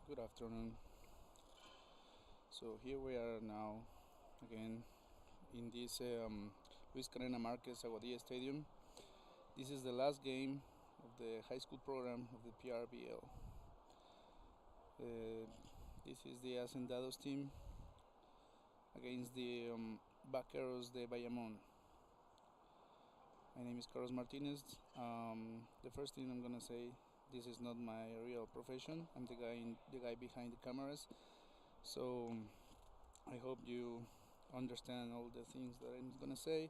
Good afternoon. So here we are now again in this Luis Carrena Marquez Aguadilla Stadium. This is the last game of the high school program of the PRBL. This is the Hacendados team against the Vaqueros de Bayamon. My name is Carlos Martinez. The first thing I'm gonna say, this is not my real profession. I'm the guy behind the cameras. So I hope you understand all the things that I'm gonna say.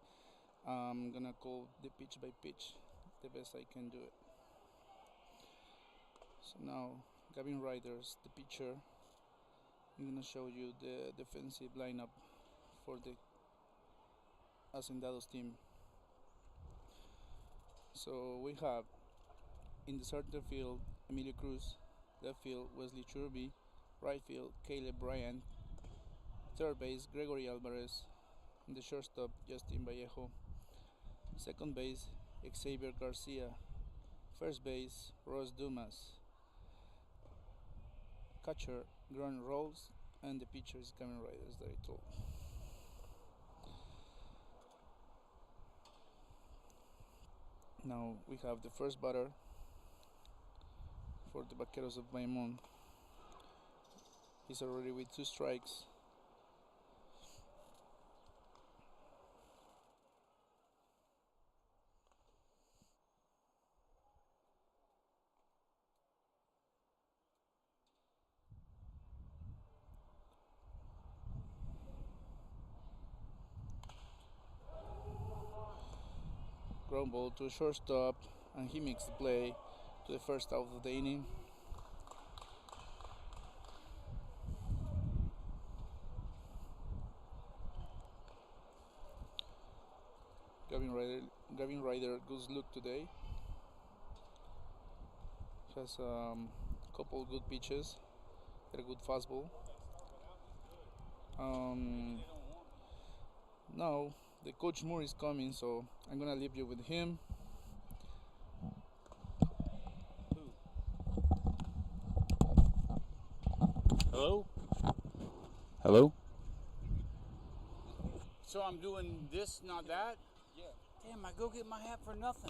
I'm gonna call the pitch by pitch the best I can do it. So now, Gavin Riders, the pitcher. I'm gonna show you the defensive lineup for the Hacendados team. So we have in the center field Emilio Cruz, left field Wesley Churby, right field Caleb Bryant, third base Gregory Alvarez, in the shortstop Justin Vallejo, second base Xavier Garcia, first base Ross Dumas, catcher Grant Rolls, and the pitcher is Gavin Riders that I told. Now we have the first batter for the Vaqueros of Bayamon. He's already with 2 strikes. Ground ball to a shortstop, and he makes the play to the first out of the inning. Gavin Ryder goes look today. Has a couple good pitches, got a good fastball. Now the coach Moore is coming, so I'm gonna leave you with him. Hello? Hello? So I'm doing this, not that? Yeah. Damn, I go get my hat for nothing.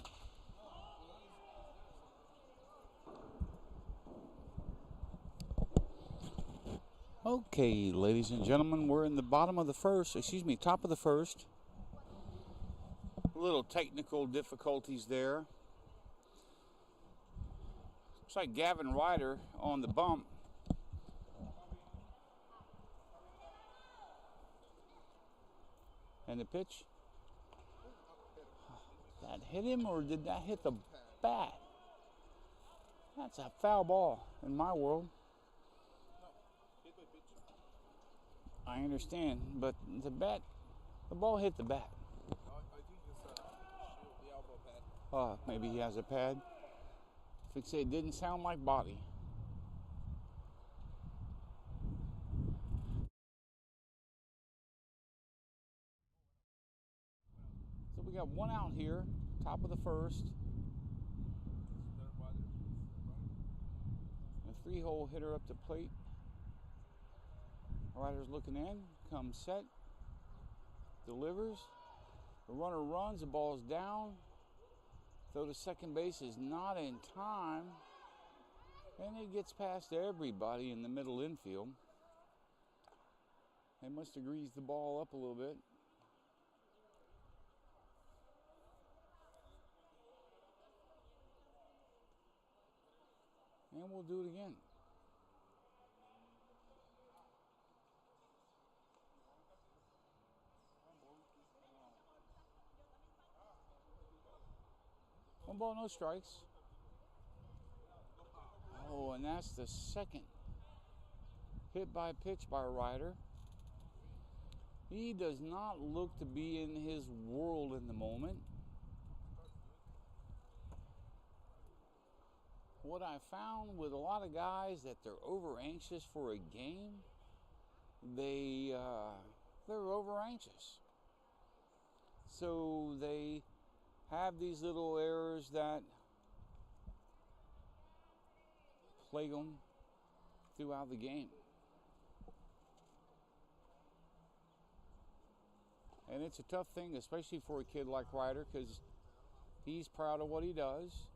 Okay, ladies and gentlemen, we're in the top of the first. A little technical difficulties there. Looks like Gavin Ryder on the bump. And the pitch? That hit him, or did that hit the bat? That's a foul ball in my world. I understand, but the ball hit the bat. I think it's the elbow pad. Oh, maybe he has a pad. If it didn't sound like body. So we got one out here, top of the first. A 3-hole hitter up the plate. Rider's looking in, comes set, delivers. The runner runs, the ball's down. Throw to second base is not in time. And it gets past everybody in the middle infield. They must have greased the ball up a little bit. And we'll do it again. One ball, no strikes. Oh, and that's the second hit by pitch by Ryder. He does not look to be in his world in the moment. What I found with a lot of guys that they're over anxious for a game, they're over anxious. So they have these little errors that plague them throughout the game. And it's a tough thing, especially for a kid like Ryder, because he's proud of what he does.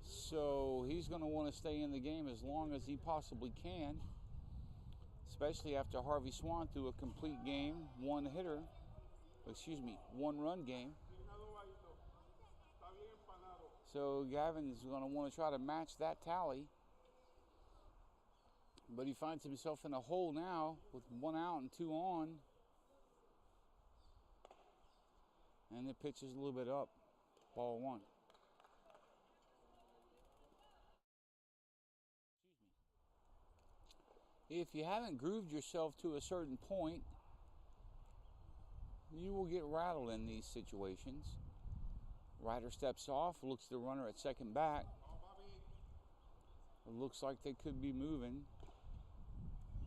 So he's going to want to stay in the game as long as he possibly can, especially after Harvey Swan threw a complete game, one run game. So Gavin's going to want to try to match that tally. But he finds himself in a hole now with 1 out and 2 on. And the pitch is a little bit up. Ball 1. If you haven't grooved yourself to a certain point, you will get rattled in these situations. Ryder steps off, looks at the runner at second back. It looks like they could be moving.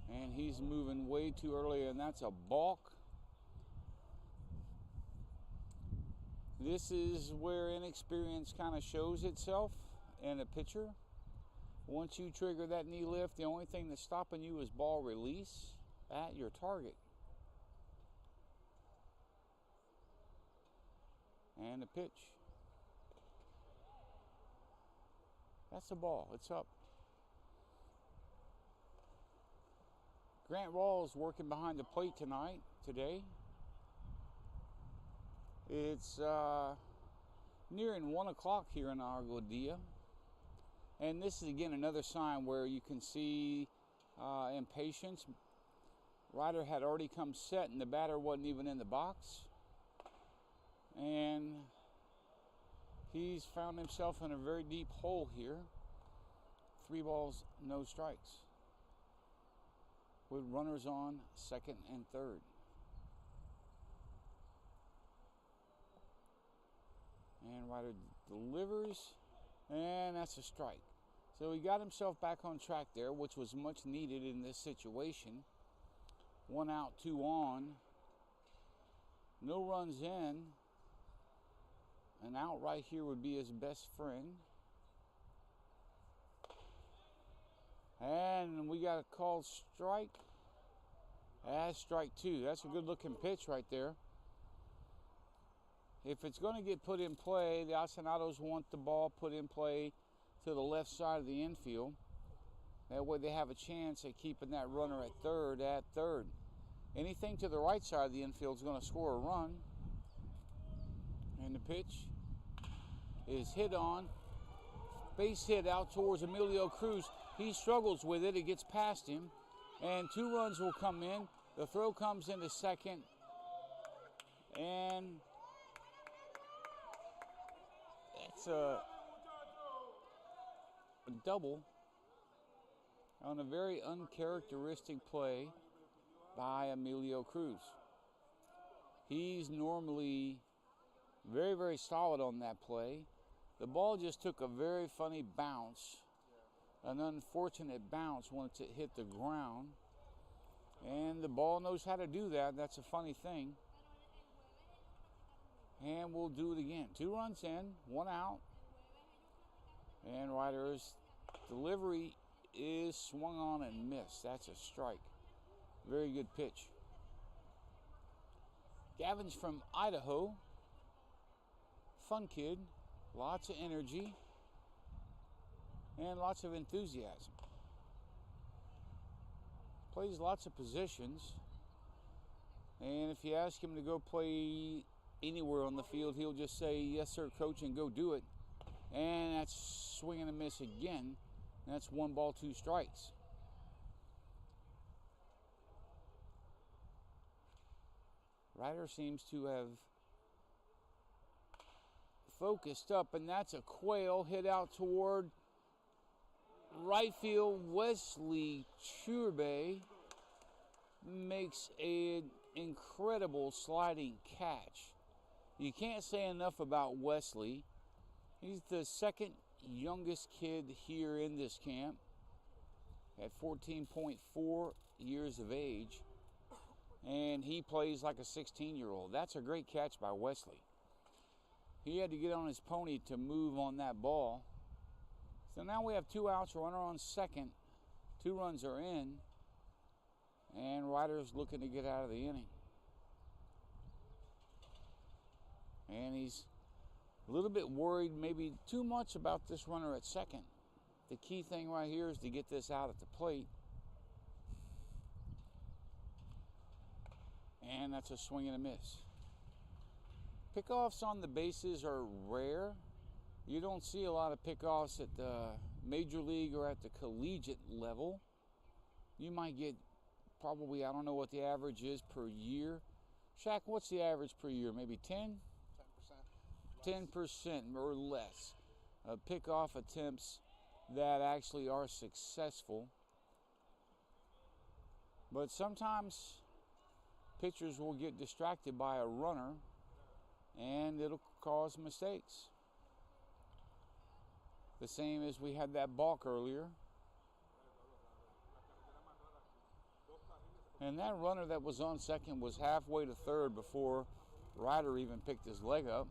And he's moving way too early, and that's a balk. This is where inexperience kind of shows itself in a pitcher. Once you trigger that knee lift, the only thing that's stopping you is ball release at your target. And the pitch. That's the ball. It's up. Grant Rawls working behind the plate today. It's nearing 1 o'clock here in Argodia. And this is again another sign where you can see impatience. Ryder had already come set and the batter wasn't even in the box. And he's found himself in a very deep hole here. 3 balls, no strikes, with runners on second and third. And Ryder delivers, and that's a strike. So he got himself back on track there, which was much needed in this situation. 1 out, 2 on. No runs in. An out right here would be his best friend. And we got a called strike. That's strike 2. That's a good looking pitch right there. If it's going to get put in play, the Hacendados want the ball put in play to the left side of the infield. That way they have a chance at keeping that runner at third. Anything to the right side of the infield is going to score a run. And the pitch is hit on. Base hit out towards Emilio Cruz. He struggles with it. It gets past him. And 2 runs will come in. The throw comes into second. And it's a double on a very uncharacteristic play by Emilio Cruz. He's normally very, very solid on that play. The ball just took a very funny bounce, an unfortunate bounce once it hit the ground. And the ball knows how to do that. That's a funny thing. And we'll do it again. 2 runs in, 1 out. And Ryder's delivery is swung on and missed. That's a strike. Very good pitch. Gavin's from Idaho. Fun kid. Lots of energy. And lots of enthusiasm. Plays lots of positions. And if you ask him to go play anywhere on the field, he'll just say, "Yes, sir, coach," and go do it. And that's swing and a miss again. That's 1 ball, 2 strikes. Ryder seems to have focused up, and that's a quail hit out toward right field. Wesley Churbe makes an incredible sliding catch. You can't say enough about Wesley. He's the second youngest kid here in this camp at 14.4 years of age, and he plays like a 16-year-old. That's a great catch by Wesley. He had to get on his pony to move on that ball. So now we have 2 outs, runner on second, 2 runs are in, and Ryder's looking to get out of the inning. And he's a little bit worried, maybe too much about this runner at second. The key thing right here is to get this out at the plate. And that's a swing and a miss. Pickoffs on the bases are rare. You don't see a lot of pickoffs at the major league or at the collegiate level. You might get probably, I don't know what the average is per year. Shaq, what's the average per year? Maybe 10? 10% or less of pickoff attempts that actually are successful. But sometimes pitchers will get distracted by a runner and it'll cause mistakes. The same as we had that balk earlier. And that runner that was on second was halfway to third before Ryder even picked his leg up.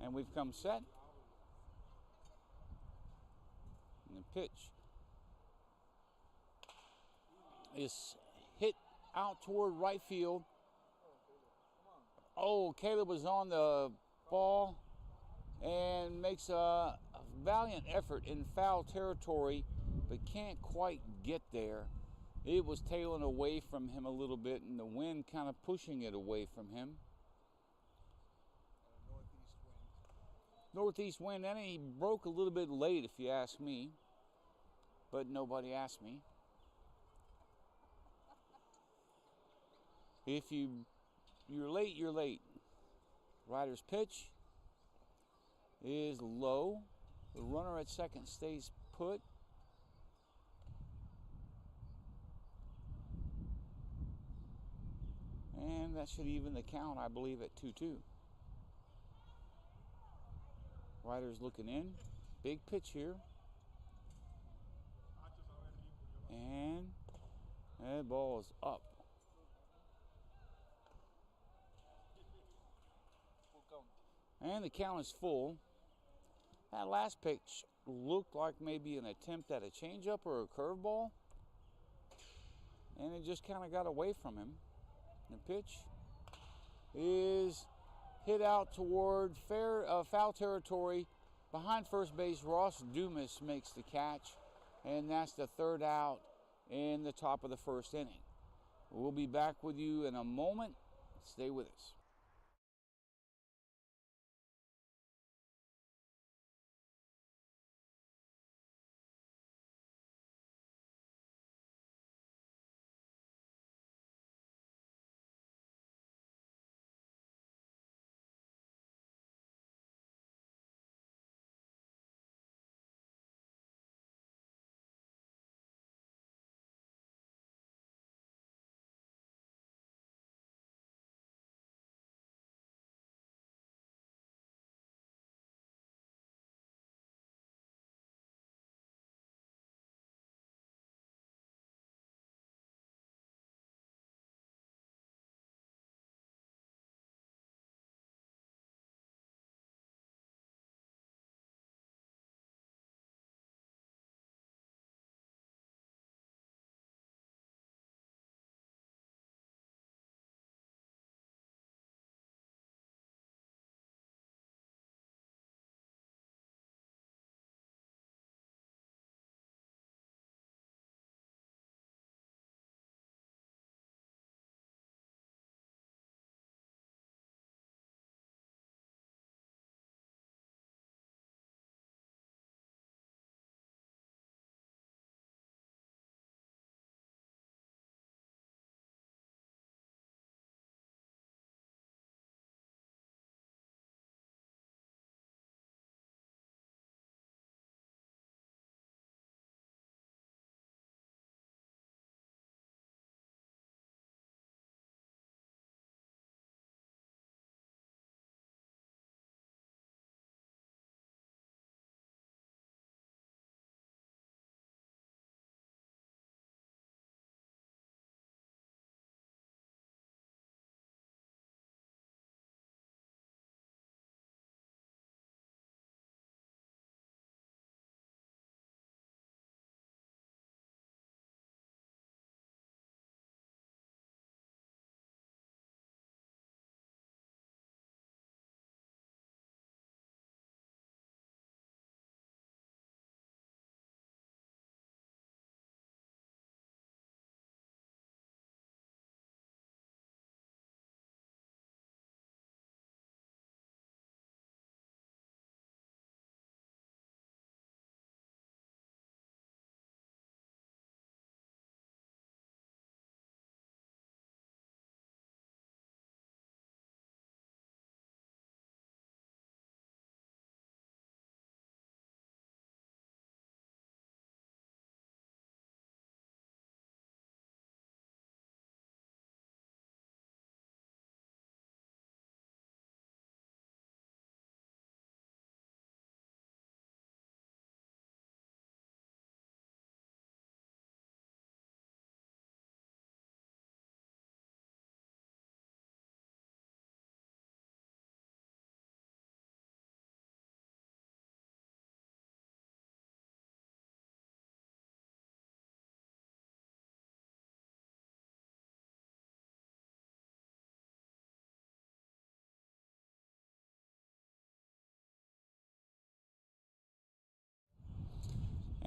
And we've come set. And the pitch is hit out toward right field. Oh, Caleb was on the ball and makes a valiant effort in foul territory, but can't quite get there. It was tailing away from him a little bit, and the wind kind of pushing it away from him. Northeast wind, and he broke a little bit late, if you ask me, but nobody asked me. If you're late, you're late. Ryder's pitch is low. The runner at second stays put. And that should even the count, I believe, at 2-2. Ryder's looking in. Big pitch here. And that ball is up. And the count is full. That last pitch looked like maybe an attempt at a changeup or a curveball. And it just kind of got away from him. The pitch is hit out toward foul territory. Behind first base, Ross Dumas makes the catch. And that's the third out in the top of the first inning. We'll be back with you in a moment. Stay with us.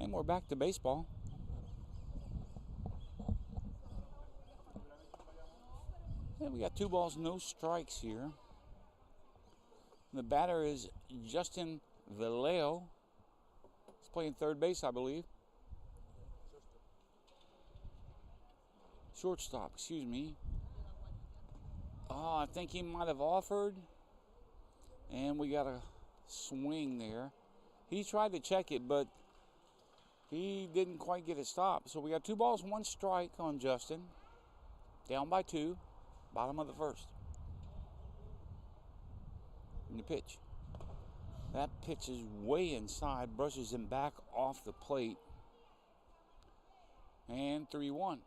And we're back to baseball. And we got 2 balls, no strikes here. The batter is Justin Vallejo. He's playing third base, I believe. Shortstop, excuse me. Oh, I think he might have offered. And we got a swing there. He tried to check it, but he didn't quite get it stopped. So we got 2 balls, 1 strike on Justin. Down by 2. Bottom of the first. And the pitch. That pitch is way inside. Brushes him back off the plate. And 3-1.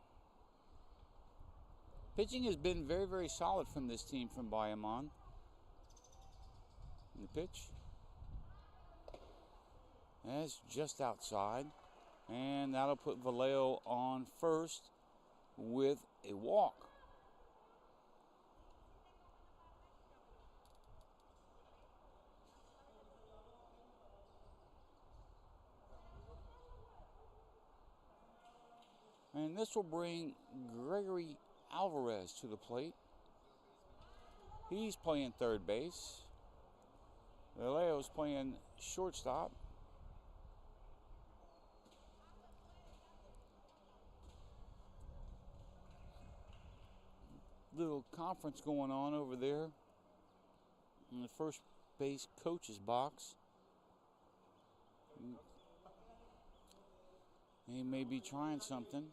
Pitching has been very, very solid from this team from Bayamon. And the pitch. That's just outside. And that'll put Vallejo on first with a walk. And this will bring Gregory Alvarez to the plate. He's playing third base. Vallejo's playing shortstop. Little conference going on over there in the first base coach's box. He may be trying something.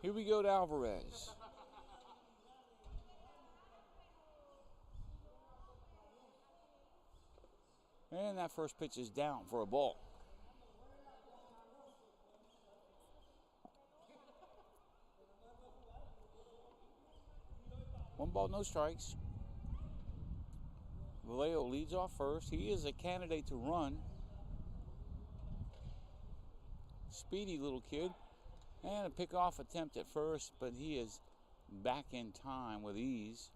Here we go to Alvarez. And that first pitch is down for a ball. One ball, no strikes. Vallejo leads off first. He is a candidate to run. Speedy little kid. And a pickoff attempt at first, but he is back in time with ease.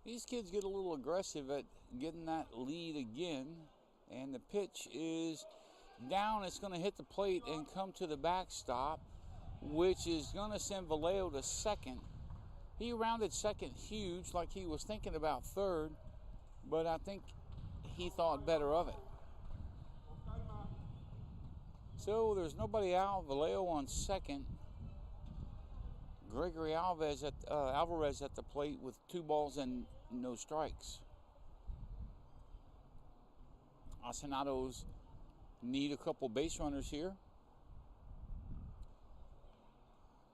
These kids get a little aggressive at getting that lead again. And the pitch is down. It's going to hit the plate and come to the backstop, which is going to send Vallejo to second. He rounded second huge, like he was thinking about third, but I think he thought better of it. So there's nobody out. Vallejo on second. Gregory Alvarez at the plate with 2 balls and no strikes. Hacendados need a couple base runners here.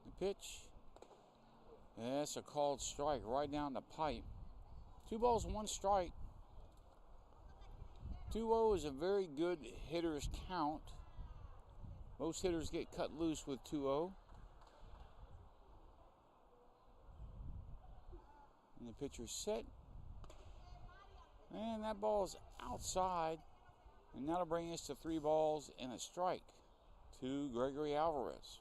The pitch. That's a called strike right down the pipe. 2 balls, 1 strike. 2-0 is a very good hitter's count. Most hitters get cut loose with 2-0. And the pitcher's set. And that ball's outside. And that'll bring us to 3 balls and a strike to Gregory Alvarez.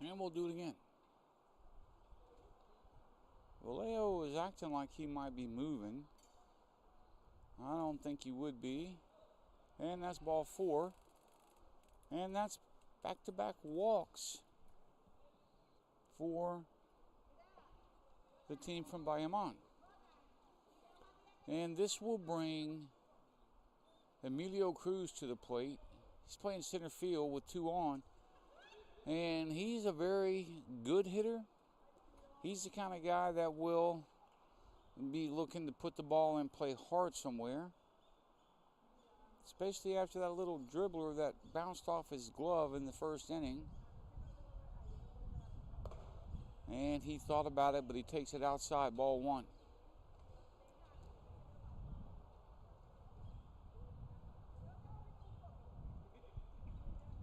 And we'll do it again. Vallejo is acting like he might be moving. I don't think he would be. And that's ball 4. And that's back-to-back walks for the team from Bayamon. And this will bring Emilio Cruz to the plate. He's playing center field with 2 on. And he's a very good hitter. He's the kind of guy that will be looking to put the ball in play hard somewhere. Especially after that little dribbler that bounced off his glove in the first inning. And he thought about it, but he takes it outside, ball 1.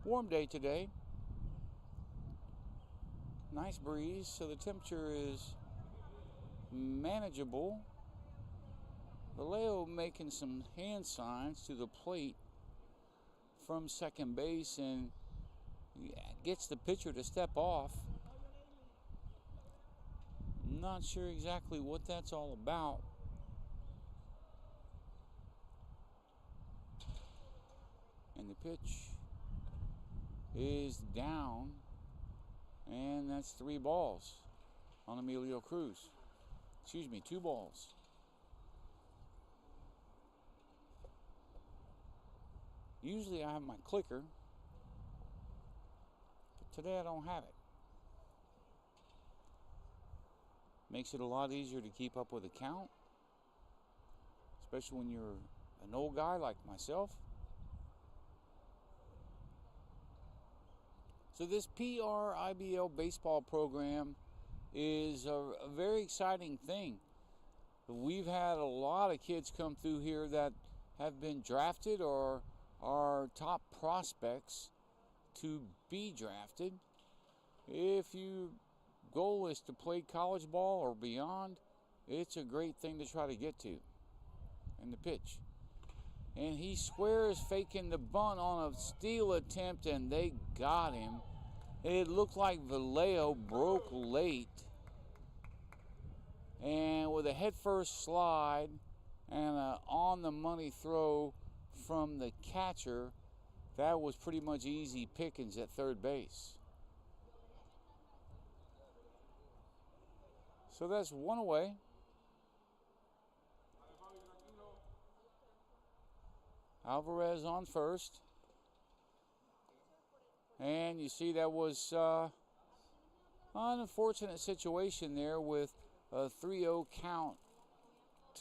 Warm day today. Nice breeze, so the temperature is manageable. Vallejo making some hand signs to the plate from second base and gets the pitcher to step off. Not sure exactly what that's all about. And the pitch is down, and that's 3 balls on Emilio Cruz. Excuse me, 2 balls. Usually I have my clicker, but today I don't have it. Makes it a lot easier to keep up with the count, especially when you're an old guy like myself. So this PRIBL baseball program is a very exciting thing. We've had a lot of kids come through here that have been drafted or are top prospects to be drafted. If your goal is to play college ball or beyond, it's a great thing to try to get to. And the pitch. And he squares, faking the bunt on a steal attempt, and they got him. It looked like Vallejo broke late. And with a headfirst slide and an on-the-money throw from the catcher, that was pretty much easy pickings at third base. So that's 1 away. Alvarez on first. And you see that was an unfortunate situation there with a 3-0 count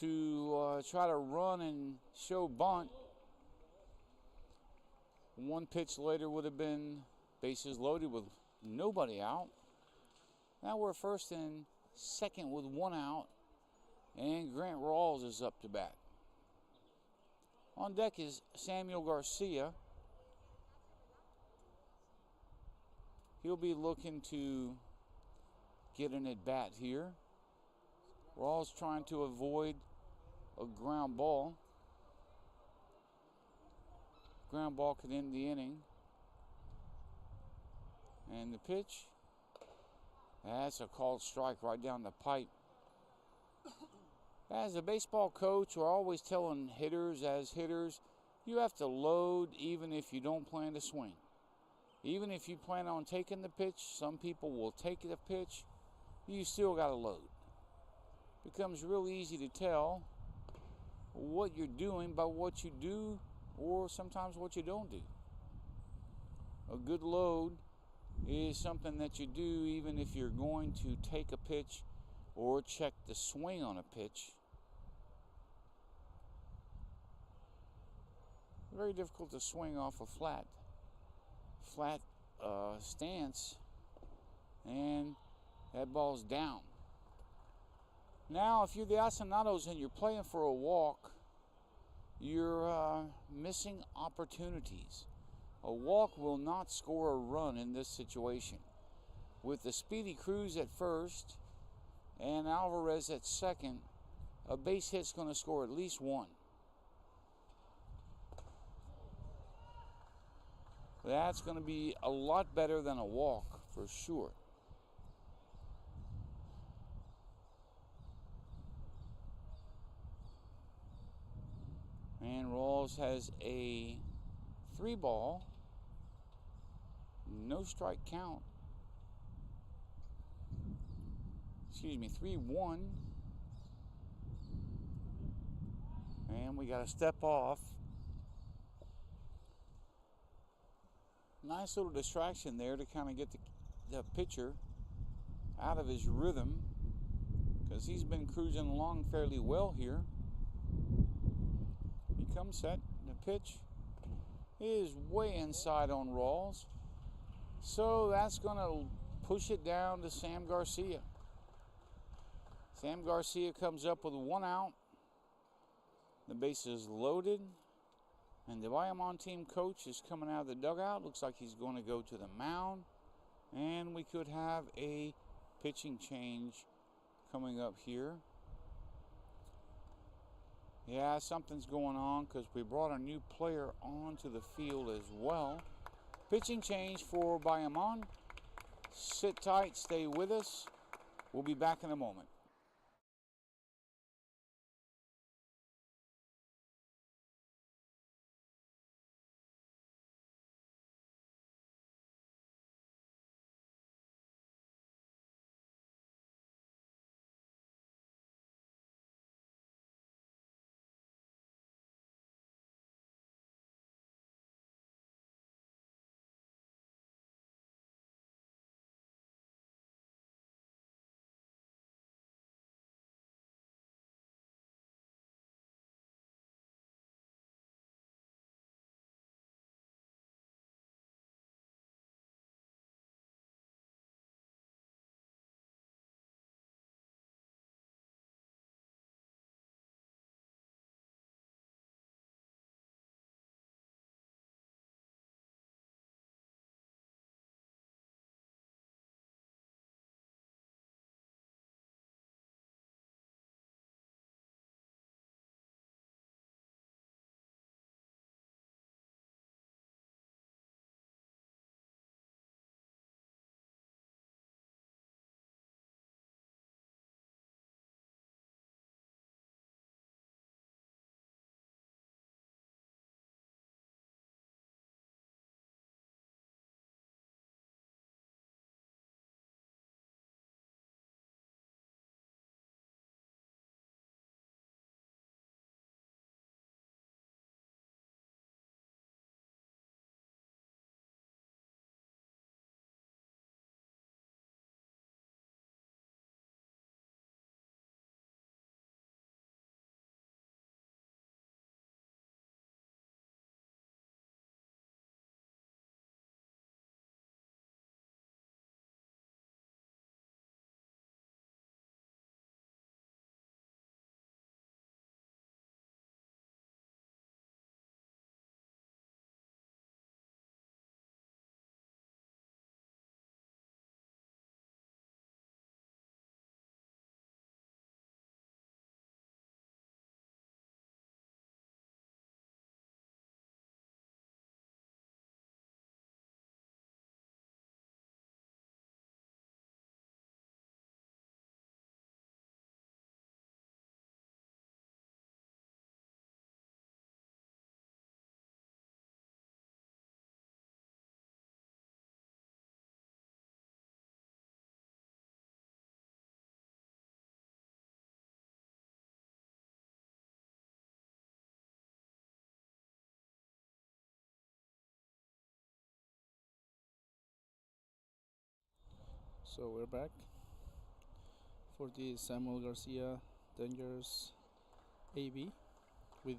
to try to run and show bunt. 1 pitch later would have been bases loaded with nobody out. Now we're first and second with 1 out, and Grant Rawls is up to bat. On deck is Samuel Garcia. He'll be looking to get an at-bat here. Rawls trying to avoid a ground ball. Ground ball could end the inning. And the pitch, that's a called strike right down the pipe. As a baseball coach, we're always telling hitters, you have to load even if you don't plan to swing. Even if you plan on taking the pitch, some people will take the pitch, you still got to load. Becomes real easy to tell what you're doing by what you do or sometimes what you don't do. A good load is something that you do even if you're going to take a pitch or check the swing on a pitch. Very difficult to swing off a flat stance, and that ball's down. Now, if you're the Hacendados and you're playing for a walk, you're missing opportunities. A walk will not score a run in this situation. With the speedy Cruz at first and Alvarez at second, a base hit's going to score at least 1. That's going to be a lot better than a walk for sure. And Rawls has a 3-ball, no strike count. Excuse me, 3-1. And we got to step off. Nice little distraction there to kind of get the pitcher out of his rhythm, because he's been cruising along fairly well here. He comes set. The pitch is way inside on Rawls. So that's going to push it down to Sam Garcia. Sam Garcia comes up with 1 out. The base is loaded. And the Bayamon team coach is coming out of the dugout. Looks like he's going to go to the mound. And we could have a pitching change coming up here. Yeah, something's going on because we brought a new player onto the field as well. Pitching change for Bayamon. Sit tight, stay with us. We'll be back in a moment. So we're back for the Samuel Garcia Dangerous AB with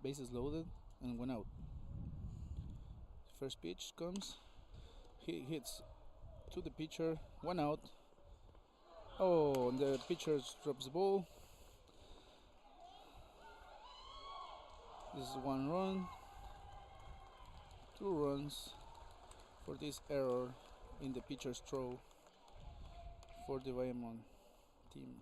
bases loaded and 1 out. First pitch comes. He hits to the pitcher. 1 out. Oh, and the pitcher drops the ball. This is 1 run. 2 runs for this error in the pitcher's throw for the Bayamon team.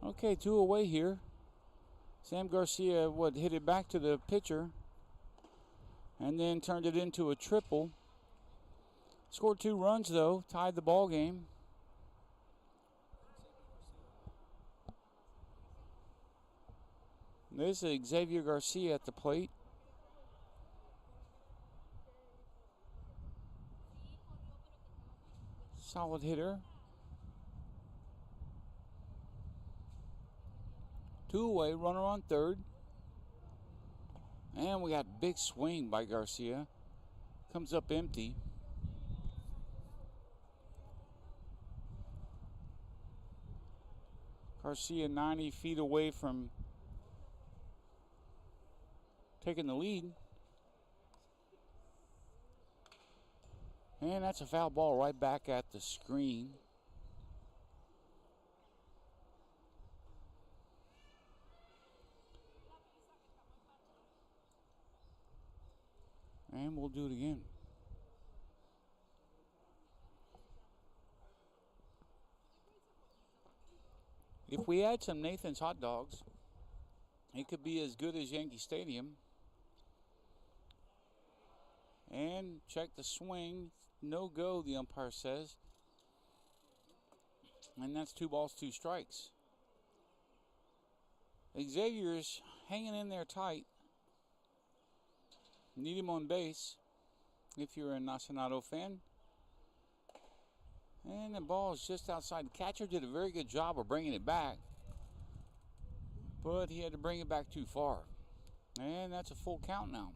Okay, 2 away here. Sam Garcia hit it back to the pitcher and then turned it into a triple. Scored 2 runs though, tied the ball game. This is Xavier Garcia at the plate. Solid hitter. 2 away, runner on third. And we got big swing by Garcia. Comes up empty. Garcia 90 feet away from taking the lead. And that's a foul ball right back at the screen. And we'll do it again. If we had some Nathan's hot dogs, it could be as good as Yankee Stadium. And check the swing. No go, the umpire says. And that's 2 balls, 2 strikes. Xavier's hanging in there tight. Need him on base if you're a Hacendados fan. And the ball is just outside. The catcher did a very good job of bringing it back, but he had to bring it back too far. And that's a full count now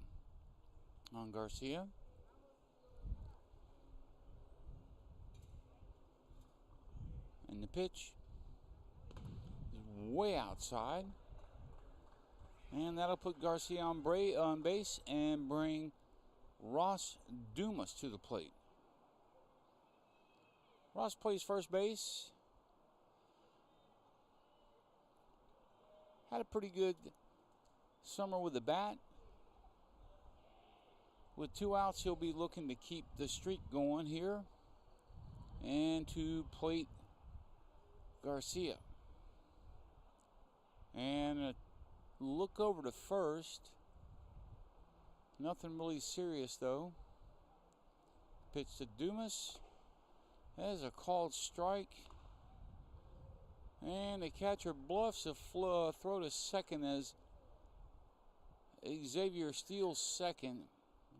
on Garcia. And the pitch is way outside. And that'll put Garcia on base and bring Ross Dumas to the plate. Ross plays first base. Had a pretty good summer with the bat. With 2 outs, he'll be looking to keep the streak going here and to plate Garcia. And a look over to first. Nothing really serious though. Pitch to Dumas. There's a called strike. And the catcher bluffs a throw to second as Xavier steals second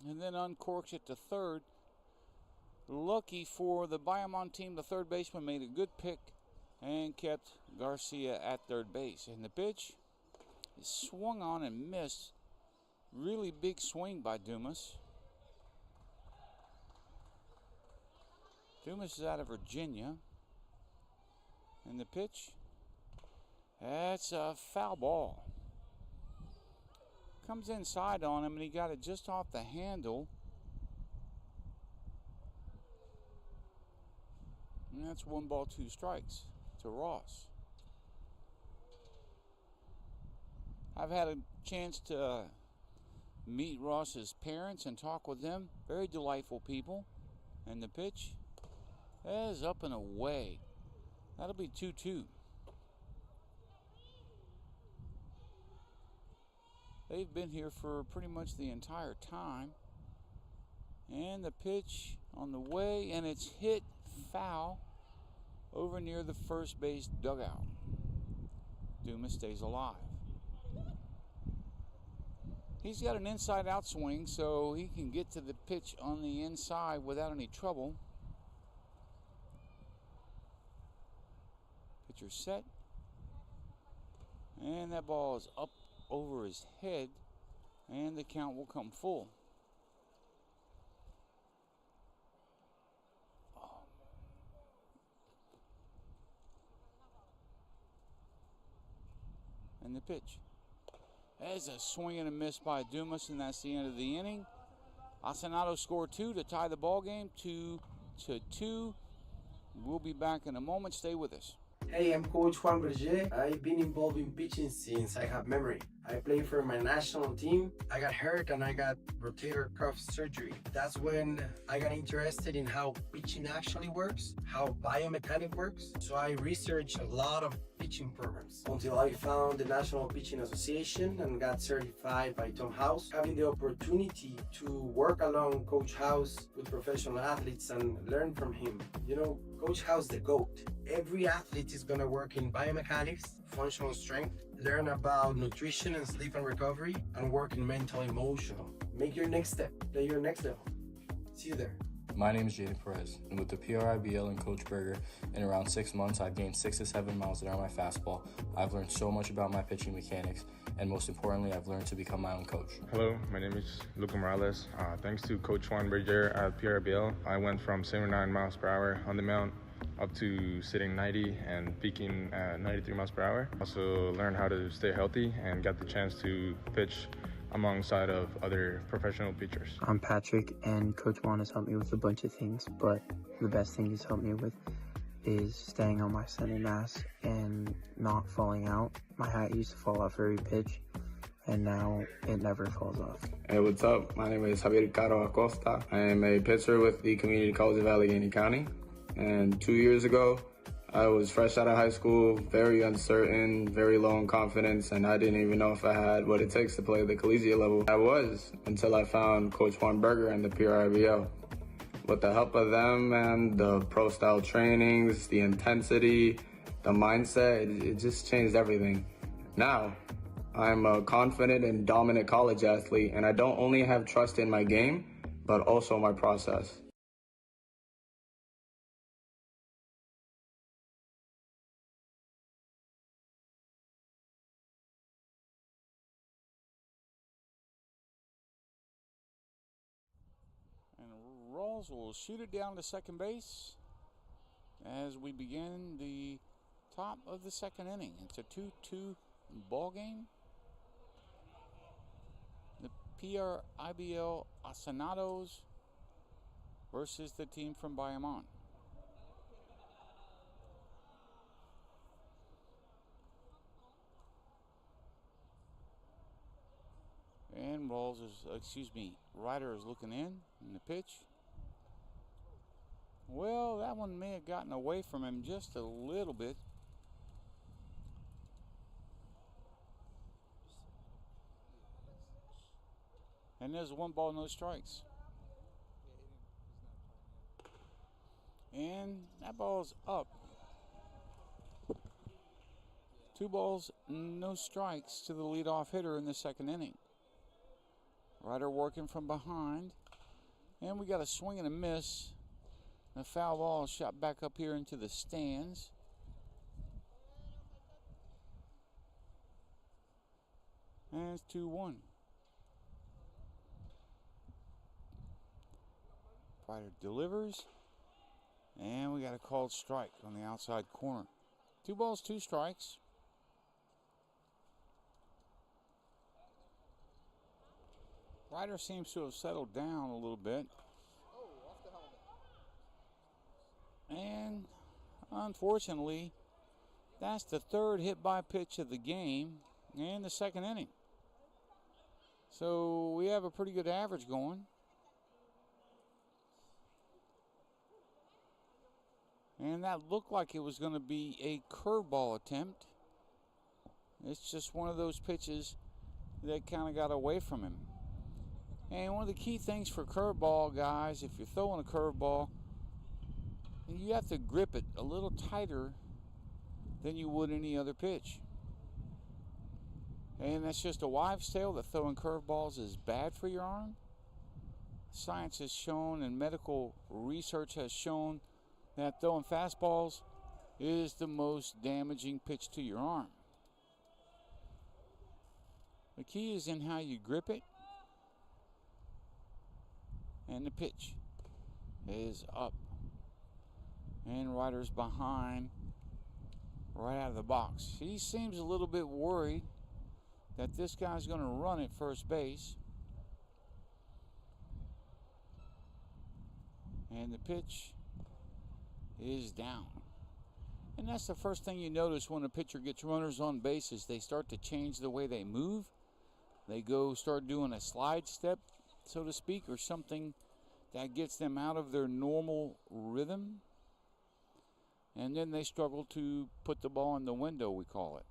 and then uncorks it to third. Lucky for the Bayamon team, the third baseman made a good pick and kept Garcia at third base. And the pitch is swung on and missed. Really big swing by Dumas. Dumas is out of Virginia. And the pitch, that's a foul ball. Comes inside on him and he got it just off the handle. And that's 1 ball, 2 strikes to Ross. I've had a chance to meet Ross's parents and talk with them. Very delightful people. And the pitch is up and away. That'll be 2-2. They've been here for pretty much the entire time. And the pitch on the way, and it's hit foul over near the first base dugout. Dumas stays alive. He's got an inside out swing, so he can get to the pitch on the inside without any trouble. Pitcher set. And that ball is up over his head, and the count will come full. And the pitch. There's a swing and a miss by Dumas, and that's the end of the inning. Hacendados scored 2 to tie the ball game, 2-2. We'll be back in a moment. Stay with us. Hey, I'm Coach Juan Berger. I've been involved in pitching since I have memory. I played for my national team. I got hurt and I got rotator cuff surgery. That's when I got interested in how pitching actually works, how biomechanics works. So I researched a lot of pitching programs until I found the National Pitching Association and got certified by Tom House, having the opportunity to work along Coach House with professional athletes and learn from him. You know, Coach House the GOAT. Every athlete is gonna work in biomechanics, functional strength, learn about nutrition and sleep and recovery, and work in mental emotional. Make your next step, play your next level. See you there. My name is Jaden Perez, and with the PRIBL and Coach Berger, in around 6 months, I've gained 6 to 7 miles an hour on my fastball. I've learned so much about my pitching mechanics, and most importantly, I've learned to become my own coach. Hello, my name is Luca Morales. Thanks to Coach Juan Berger at PRIBL, I went from 79 miles per hour on the mound up to sitting 90 and peaking at 93 miles per hour. Also learned how to stay healthy and got the chance to pitch alongside of other professional pitchers. I'm Patrick, and Coach Juan has helped me with a bunch of things, but the best thing he's helped me with is staying on my center mass and not falling out. My hat used to fall out for every pitch. and now it never falls off. Hey, what's up? My name is Javier Caro Acosta. I am a pitcher with the Community College of Allegheny County. And 2 years ago, I was fresh out of high school, very uncertain, very low in confidence, and I didn't even know if I had what it takes to play the collegiate level. I was, until I found Coach Juan Berger and the PRIBL. With the help of them and the pro-style trainings, the intensity, the mindset, it just changed everything. Now, I'm a confident and dominant college athlete, and I don't only have trust in my game, but also my process. And Rawls will shoot it down to second base as we begin the top of the second inning. It's a 2-2 ball game. The PRIBL Hacendados versus the team from Bayamon. And Ryder is looking in the pitch. Well, that one may have gotten away from him just a little bit. And there's 1 ball, no strikes. And that ball's up. 2 balls, no strikes to the leadoff hitter in the second inning. Ryder working from behind. And we got a swing and a miss. A foul ball shot back up here into the stands. And it's 2-1. Ryder delivers. And we got a called strike on the outside corner. 2 balls, 2 strikes. Ryder seems to have settled down a little bit. And unfortunately, that's the 3rd hit by pitch of the game in the second inning. So we have a pretty good average going. And that looked like it was going to be a curveball attempt. It's just one of those pitches that kind of got away from him. And one of the key things for curveball, guys, if you're throwing a curveball, you have to grip it a little tighter than you would any other pitch. And that's just a wives' tale that throwing curveballs is bad for your arm. Science has shown and medical research has shown that throwing fastballs is the most damaging pitch to your arm. The key is in how you grip it. And the pitch is up. And Ryder's behind right out of the box. He seems a little bit worried that this guy's going to run at first base. And the pitch is down. And that's the first thing you notice when a pitcher gets runners on base is they start to change the way they move. They start doing a slide step, so to speak, or something that gets them out of their normal rhythm. And then they struggle to put the ball in the window, we call it.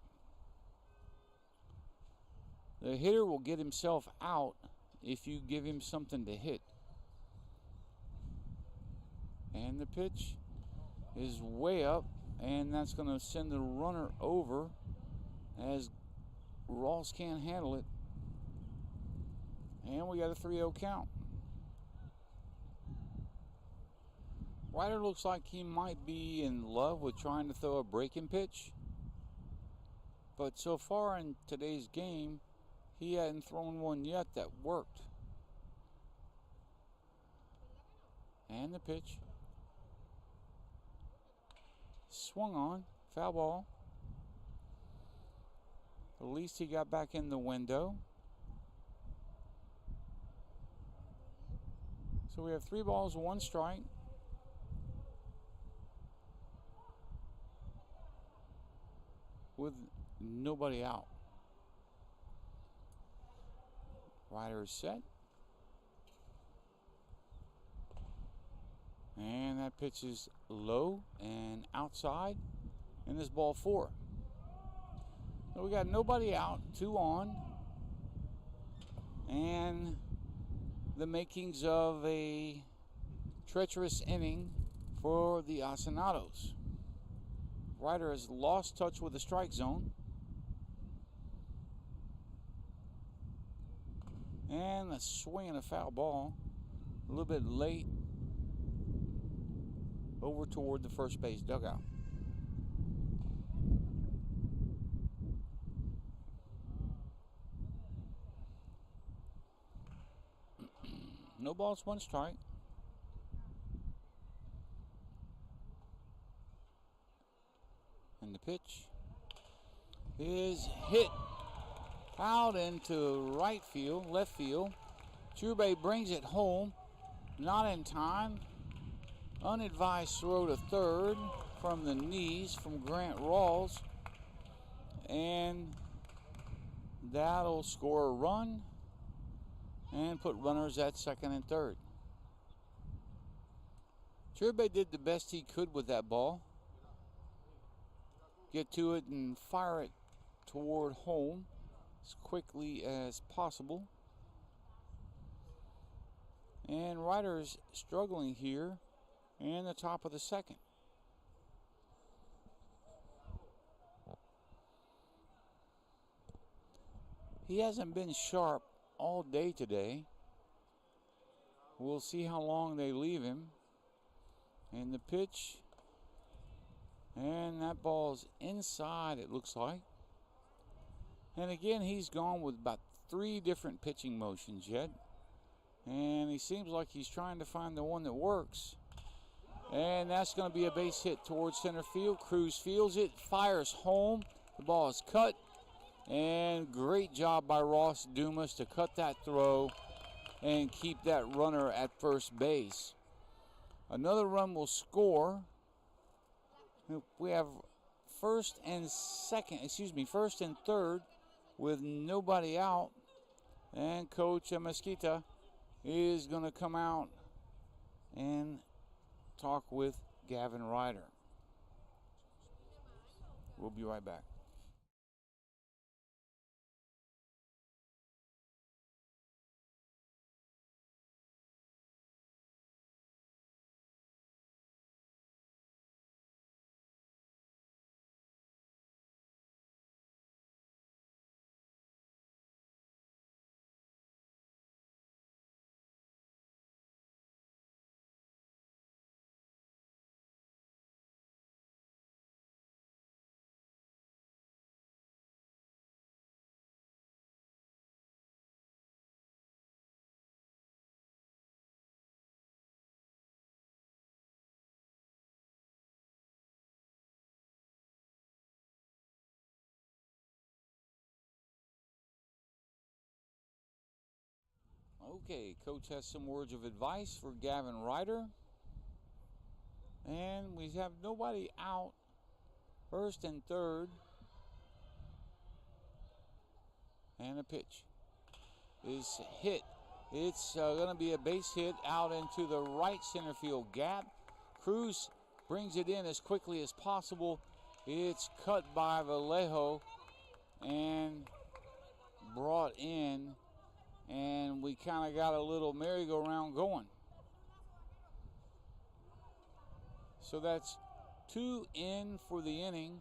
The hitter will get himself out if you give him something to hit. And the pitch is way up, and that's going to send the runner over as Rawls can't handle it. And we got a 3-0 count. Ryder looks like he might be in love with trying to throw a breaking pitch. But so far in today's game, he hadn't thrown one yet that worked. And the pitch. Swung on. Foul ball. At least he got back in the window. So we have 3 balls, 1 strike. With nobody out. Ryder is set. And that pitch is low and outside. And this ball 4. So we got nobody out, 2 on. And the makings of a treacherous inning for the Hacendados. Ryder has lost touch with the strike zone. And a swing and a foul ball. A little bit late over toward the first base dugout. No balls, 1 strike. And the pitch is hit out into right field, left field. Chube brings it home, not in time. Unadvised throw to third from the knees from Grant Rawls. And that'll score a run and put runners at second and third. Chube did the best he could with that ball. Get to it and fire it toward home as quickly as possible. And Ryder's struggling here in the top of the second. He hasn't been sharp all day today. We'll see how long they leave him. And the pitch, and that ball's inside, it looks like. And again, he's gone with about 3 different pitching motions yet. And he seems like he's trying to find the one that works. And that's going to be a base hit towards center field. Cruz fields it, fires home. The ball is cut. And great job by Ross Dumas to cut that throw and keep that runner at first base. Another run will score. We have first and third with nobody out. And Coach Mesquita is going to come out and talk with Gavin Ryder. We'll be right back. Okay, Coach has some words of advice for Gavin Ryder. And we have nobody out. First and third. And a pitch is hit. It's going to be a base hit out into the right center field gap. Cruz brings it in as quickly as possible. It's cut by Vallejo and brought in. And we kind of got a little merry-go-round going. So that's 2 in for the inning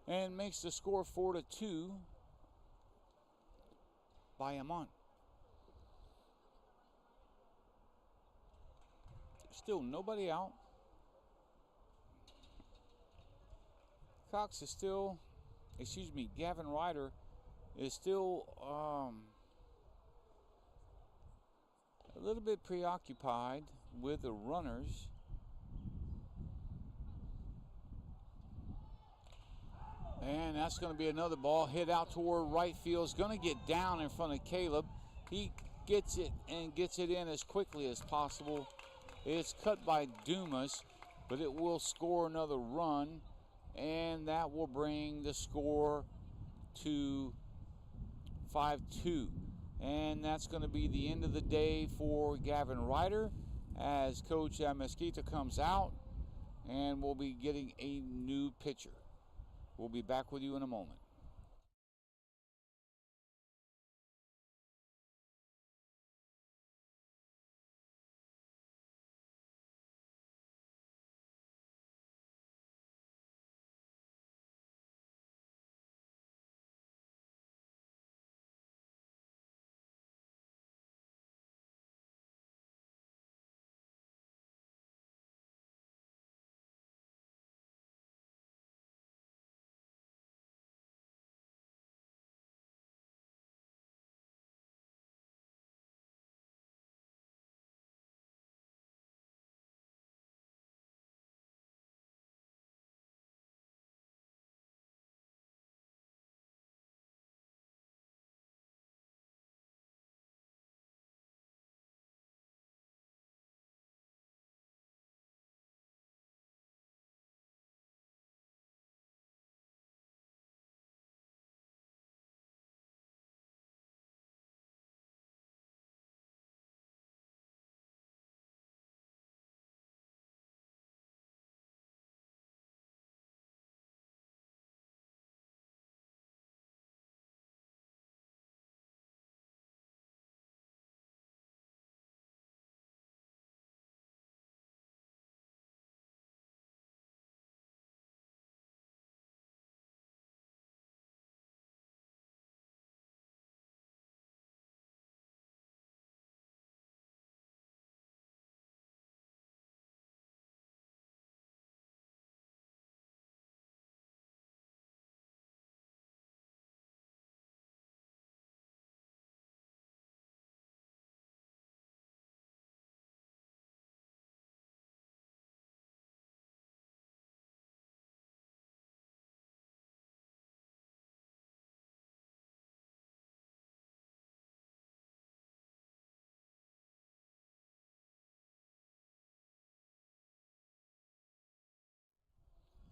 and makes the score 4-2 by Amon. Still nobody out. Gavin Ryder is still a little bit preoccupied with the runners. And that's going to be another ball hit out toward right field. It's going to get down in front of Caleb. He gets it and gets it in as quickly as possible. It's cut by Dumas, but it will score another run, and that will bring the score to 5-2. And that's going to be the end of the day for Gavin Ryder as Coach Mesquita comes out, and we'll be getting a new pitcher. We'll be back with you in a moment.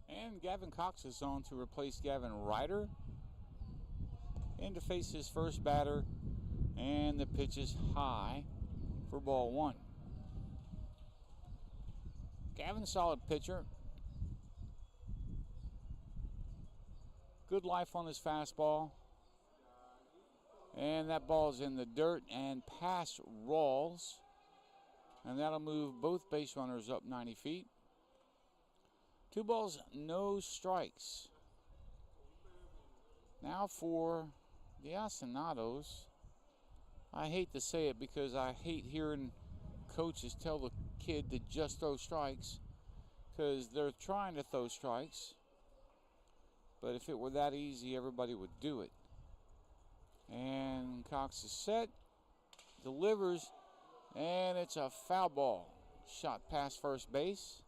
And Gavin Cox is on to replace Gavin Ryder. And to face his first batter. And the pitch is high for ball one. Gavin's solid pitcher. Good life on his fastball. And that ball's in the dirt and past Rawls. And that'll move both base runners up 90 feet. 2 balls, no strikes. Now for the Hacendados. I hate to say it because I hate hearing coaches tell the kid to just throw strikes, because they're trying to throw strikes. But if it were that easy, everybody would do it. And Cox is set, delivers, and it's a foul ball. Shot past first base.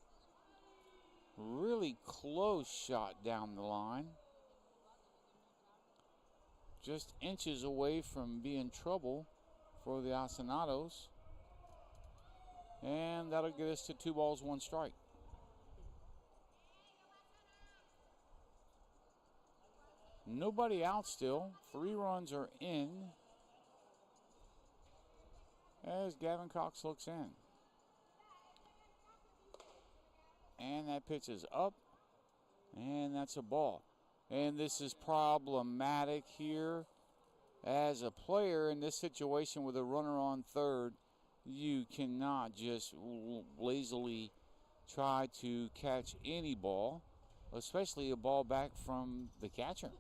Really close shot down the line. Just inches away from being trouble for the Hacendados. And that'll get us to 2 balls, 1 strike. Nobody out still. 3 runs are in as Gavin Cox looks in. And that pitch is up, and that's a ball. And this is problematic here. As a player in this situation with a runner on third, you cannot just lazily try to catch any ball, especially a ball back from the catcher.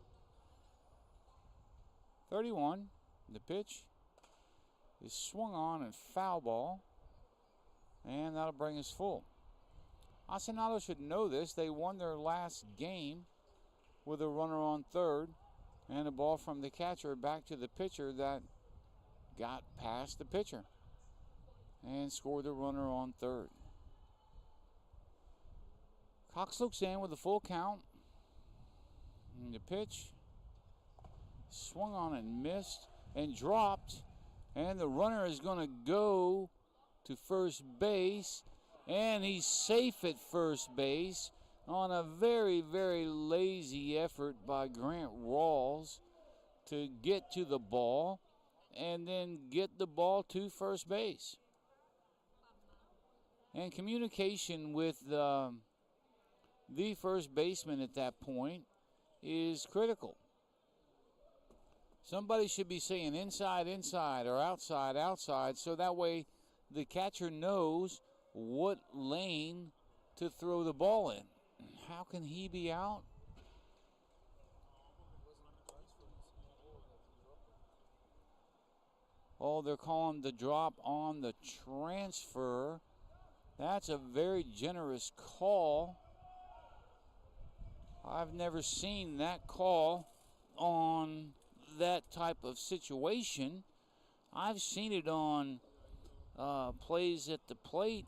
31, the pitch is swung on and foul ball, and that'll bring us full. Hacendados should know this. They won their last game with a runner on third and a ball from the catcher back to the pitcher that got past the pitcher and scored the runner on third. Cox looks in with a full count. And the pitch swung on and missed and dropped, and the runner is going to go to first base, and he's safe at first base on a very, very lazy effort by Grant Rawls to get to the ball. and then get the ball to first base. And communication with the first baseman at that point is critical. Somebody should be saying inside, inside, or outside, outside, so that way the catcher knows what lane to throw the ball in. How can he be out? Oh, they're calling the drop on the transfer. That's a very generous call. I've never seen that call on that type of situation. I've seen it on plays at the plate,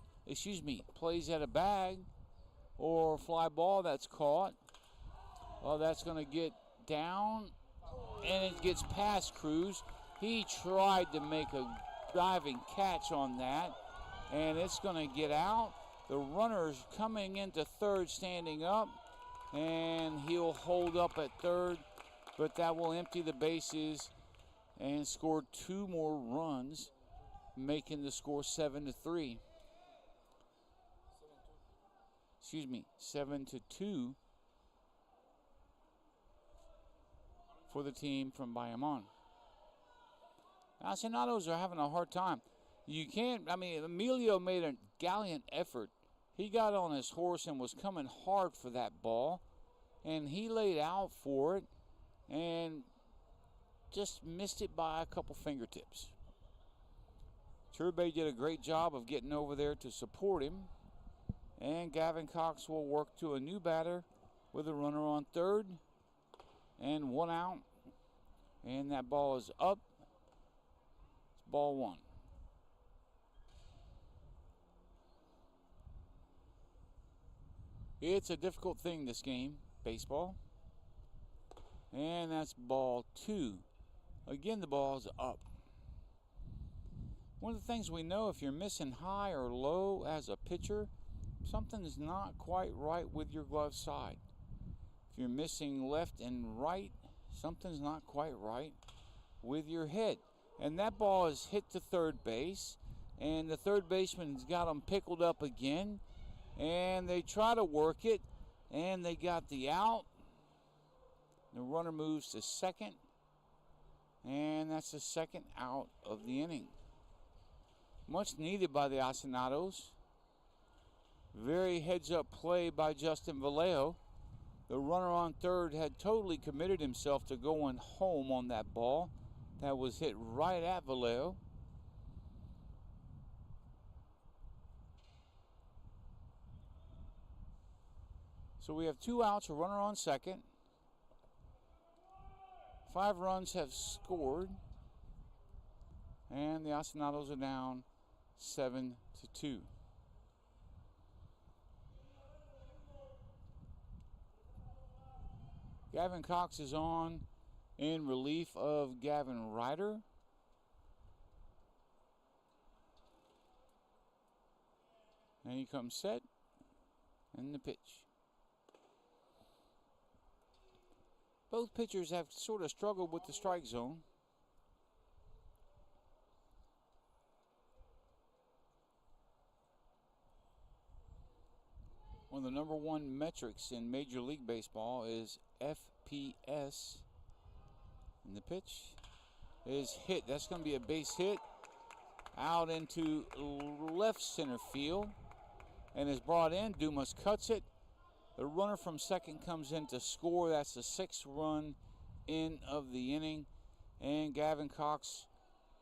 plays at a bag, or fly ball that's caught. Well, that's going to get down, and it gets past Cruz. He tried to make a diving catch on that, and it's going to get out. The runner's coming into third, standing up, and he'll hold up at third, but that will empty the bases and score 2 more runs, making the score 7-3. 7-2 for the team from Bayamon. Hacendados are having a hard time. Emilio made a gallant effort. He got on his horse and was coming hard for that ball, and he laid out for it and just missed it by a couple fingertips. Turbay did a great job of getting over there to support him, and Gavin Cox will work to a new batter with a runner on third and 1 out, and that ball is up. It's ball 1. It's a difficult thing, this game, baseball. And that's ball 2. Again, the ball is up. One of the things we know, if you're missing high or low as a pitcher, something is not quite right with your glove side. If you're missing left and right, something's not quite right with your head. And that ball is hit to third base, and the third baseman's got them pickled up again, and they try to work it, and they got the out. The runner moves to second, and that's the second out of the inning. Much needed by the Hacendados. Very heads-up play by Justin Vallejo. The runner on third had totally committed himself to going home on that ball. That was hit right at Vallejo. So we have 2 outs, a runner on second. 5 runs have scored, and the Hacendados are down 7-2. Gavin Cox is on in relief of Gavin Ryder. And he comes set, and the pitch. Both pitchers have sort of struggled with the strike zone. One of the number 1 metrics in Major League Baseball is FPS. And the pitch is hit. That's going to be a base hit out into left center field and is brought in. Dumas cuts it. The runner from second comes in to score. That's the 6th run in of the inning. And Gavin Cox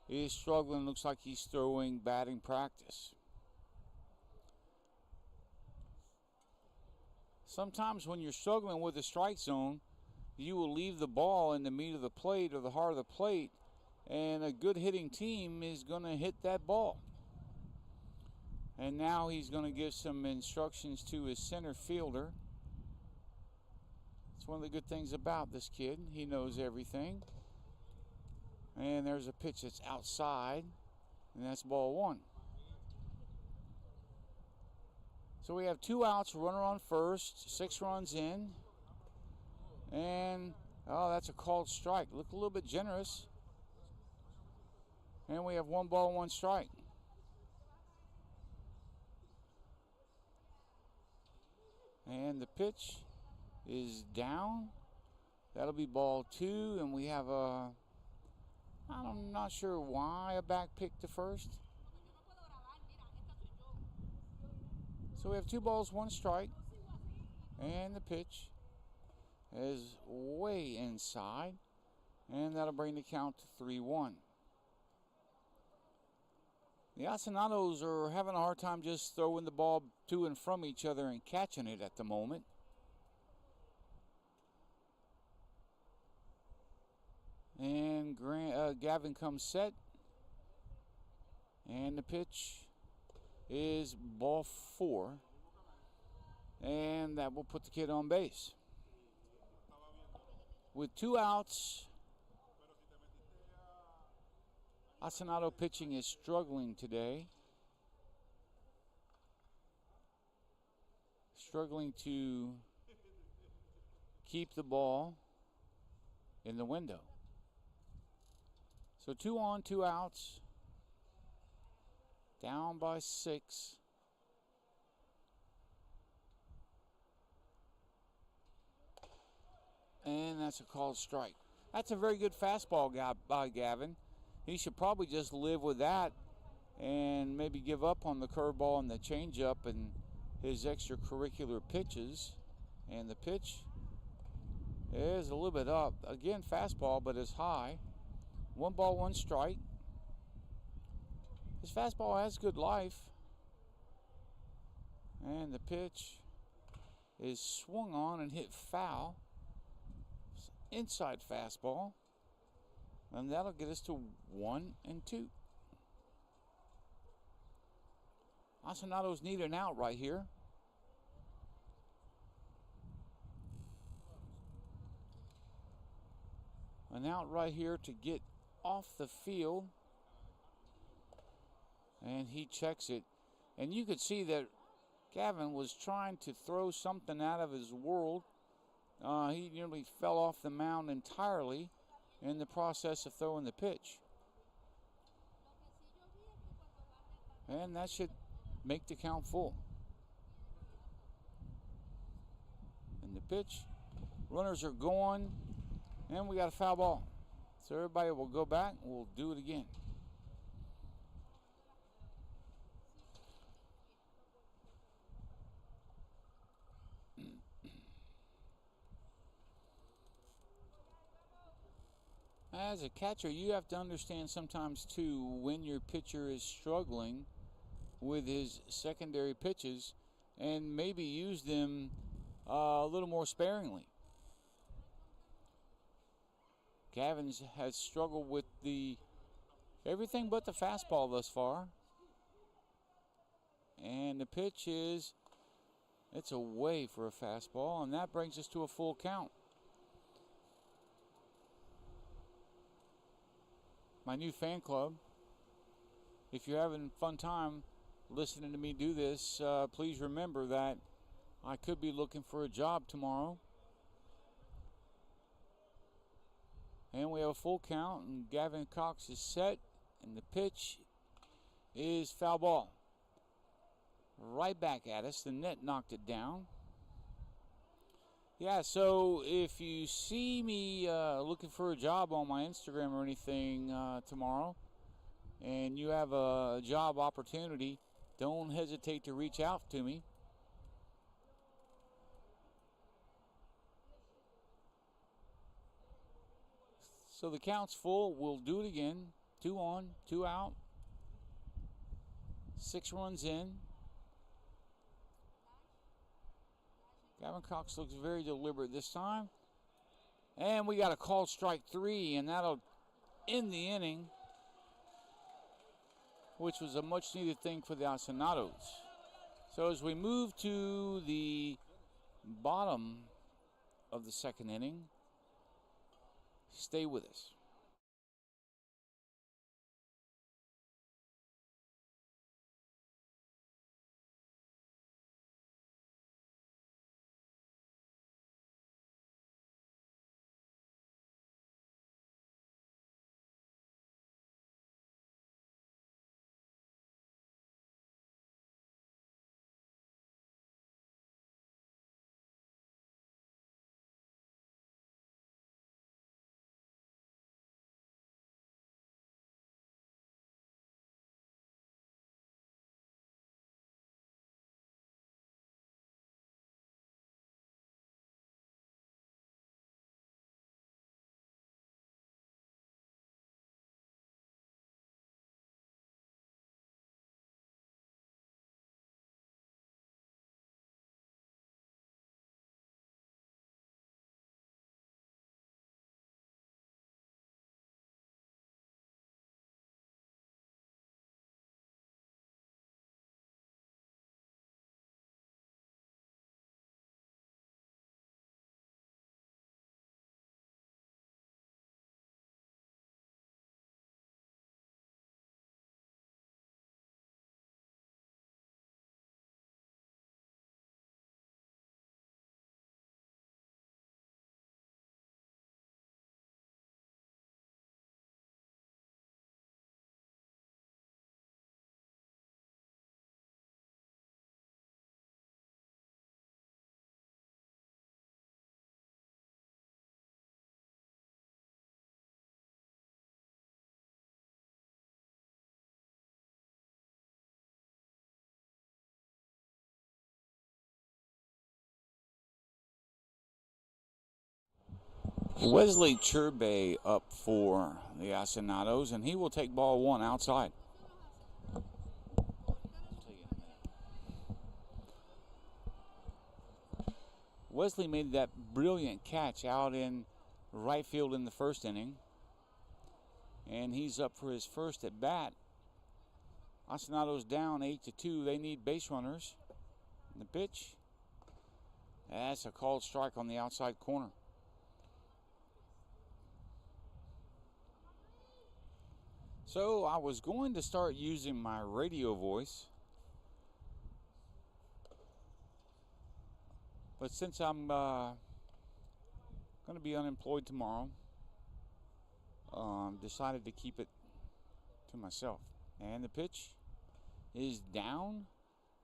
is struggling. Looks like he's throwing batting practice. Sometimes when you're struggling with the strike zone, you will leave the ball in the meat of the plate or the heart of the plate, and a good hitting team is going to hit that ball. And now he's going to give some instructions to his center fielder. It's one of the good things about this kid. He knows everything. And there's a pitch that's outside, and that's ball 1. So we have 2 outs, runner on first, 6 runs in. And, that's a called strike. Look a little bit generous. And we have 1 ball, 1 strike. And the pitch is down. That'll be ball 2, and we have I'm not sure why a back pick to first. So we have 2 balls, 1 strike, and the pitch is way inside, and that'll bring the count to 3-1. The Hacendados are having a hard time just throwing the ball to and from each other and catching it at the moment. And Gavin comes set. And the pitch is ball 4. And that will put the kid on base. With 2 outs, Hacendados pitching is struggling today. Struggling to keep the ball in the window. So 2 on, 2 outs. Down by 6. And that's a called strike. That's a very good fastball by Gavin. He should probably just live with that and maybe give up on the curveball and the changeup and his extracurricular pitches. And the pitch is a little bit up. Again, fastball, but it's high. 1 ball, 1 strike. His fastball has good life. And the pitch is swung on and hit foul. Inside fastball. And that'll get us to 1-2. Hacendados need an out right here. An out right here to get off the field. And he checks it. And you could see that Gavin was trying to throw something out of his world. He nearly fell off the mound entirely in the process of throwing the pitch. And that should make the count full. And the pitch, runners are going, and we got a foul ball. So everybody will go back, we'll do it again. As a catcher, you have to understand sometimes too when your pitcher is struggling with his secondary pitches and maybe use them a little more sparingly. Gavin has struggled with everything but the fastball thus far. And the pitch it's away for a fastball, and that brings us to a full count. My new fan club, if you're having a fun time listening to me do this, please remember that I could be looking for a job tomorrow. And we have a full count, and Gavin Cox is set, and the pitch is foul ball. Right back at us. The net knocked it down. Yeah, so if you see me looking for a job on my Instagram or anything tomorrow, and you have a job opportunity, don't hesitate to reach out to me. So the count's full. We'll do it again. 2 on, 2 out. 6 runs in. Gavin Cox looks very deliberate this time. And we got a called strike 3, and that'll end the inning, which was a much needed thing for the Hacendados. So as we move to the bottom of the second inning, stay with us. Wesley Churbay up for the Hacendados, and he will take ball one outside. Wesley made that brilliant catch out in right field in the first inning, and he's up for his first at bat. Hacendados down 8-2. They need base runners. And the pitch, that's a called strike on the outside corner. So I was going to start using my radio voice, but since I'm going to be unemployed tomorrow, decided to keep it to myself. And the pitch is down,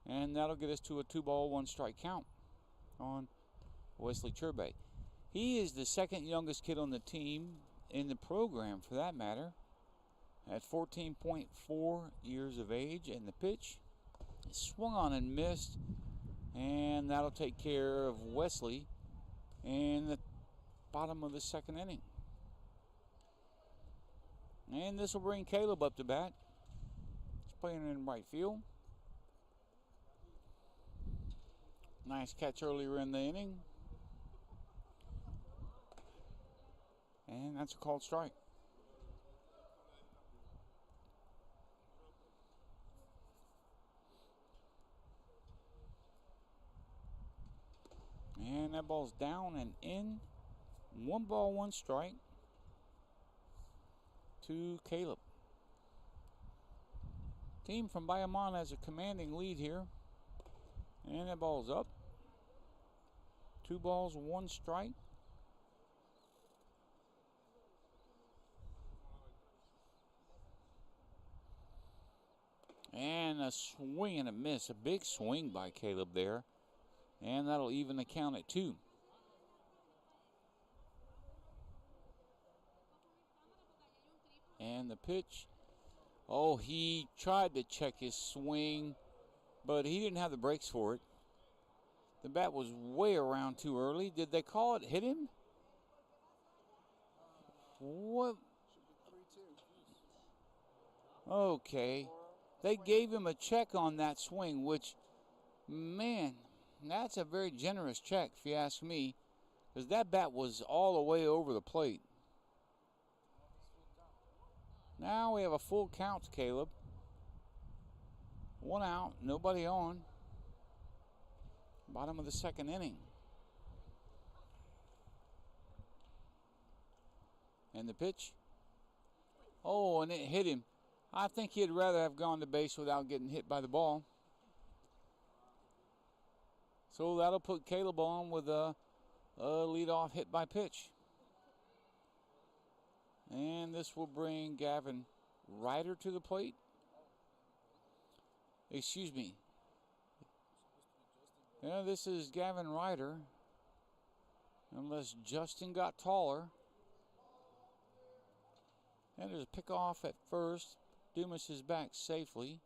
and that'll get us to a 2-ball, 1-strike count on Wesley Churbay. He is the second youngest kid on the team, in the program for that matter, at 14.4 years of age. And the pitch is swung on and missed, and that'll take care of Wesley in the bottom of the second inning. And this will bring Caleb up to bat. He's playing in right field. Nice catch earlier in the inning. And that's a called strike. And that ball's down and in. 1-ball, 1-strike to Caleb. Team from Bayamon has a commanding lead here. And that ball's up. 2 balls, 1 strike. And a swing and a miss. A big swing by Caleb there. And that'll even the count at 2. And the pitch. Oh, he tried to check his swing, but he didn't have the brakes for it. The bat was way around too early. Did they call it hit him? What? Okay. They gave him a check on that swing, which, man, that's a very generous check if you ask me, because that bat was all the way over the plate. Now we have a full count to Caleb. 1 out, nobody on. Bottom of the second inning. And the pitch. Oh, and it hit him. I think he'd rather have gone to base without getting hit by the ball. So that'll put Caleb on with a leadoff hit by pitch. And this will bring Gavin Ryder to the plate. Excuse me. Yeah, this is Gavin Ryder. Unless Justin got taller. And there's a pickoff at first. Dumas is back safely.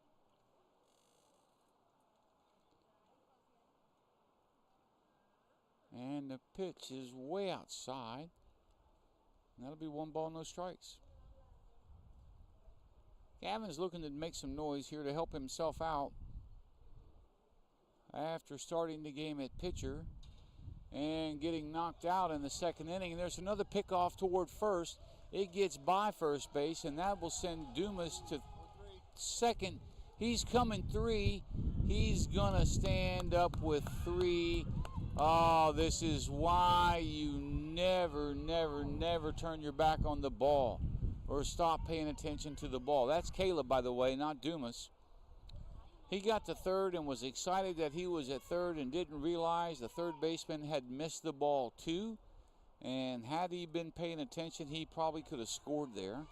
And the pitch is way outside. And that'll be 1 ball, no strikes. Gavin's looking to make some noise here to help himself out after starting the game at pitcher and getting knocked out in the second inning. And there's another pickoff toward first. It gets by first base, and that will send Dumas to second. He's coming 3. He's going to stand up with 3. Oh, this is why you never, never, never turn your back on the ball or stop paying attention to the ball. That's Caleb, by the way, not Dumas. He got to third and was excited that he was at third and didn't realize the third baseman had missed the ball too. And had he been paying attention, he probably could have scored there.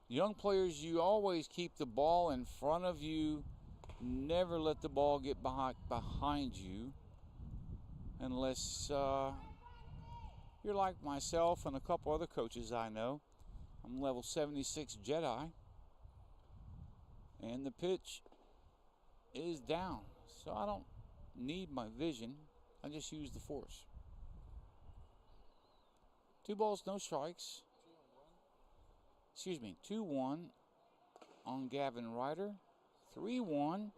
Young players, you always keep the ball in front of you. Never let the ball get behind you. Unless you're like myself and a couple other coaches I know. I'm level 76 Jedi. And the pitch is down. So I don't need my vision. I just use the force. 2 balls, no strikes. Excuse me, 2-1 on Gavin Ryder. 3-1,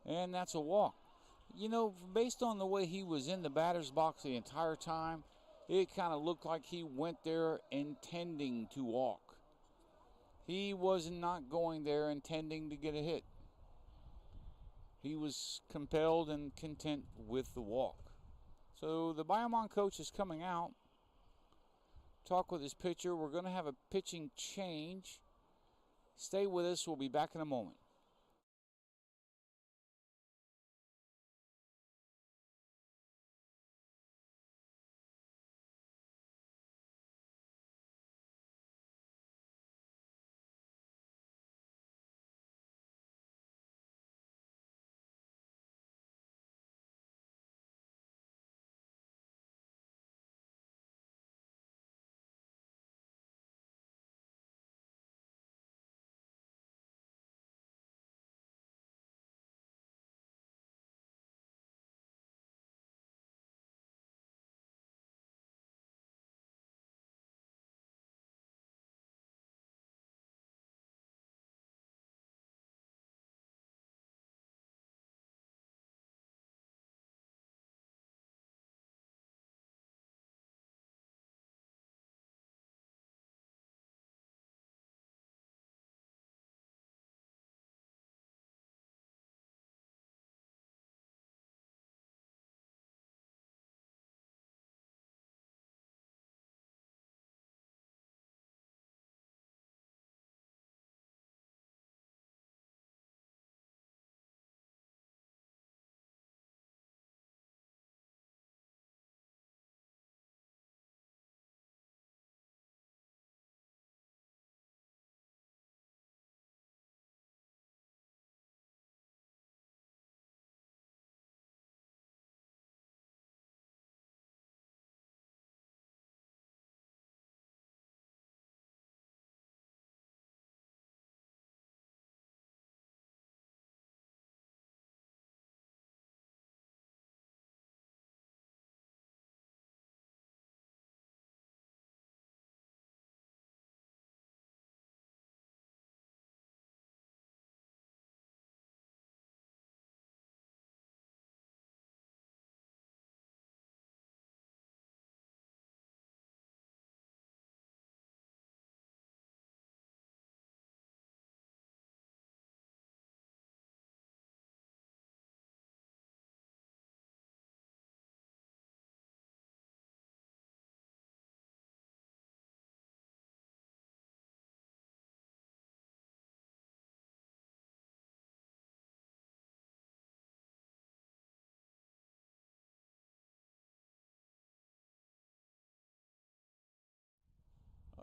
and that's a walk. You know, based on the way he was in the batter's box the entire time, it kind of looked like he went there intending to walk. He was not going there intending to get a hit. He was compelled and content with the walk. So the Bayamon coach is coming out. Talk with his pitcher. We're going to have a pitching change. Stay with us. We'll be back in a moment.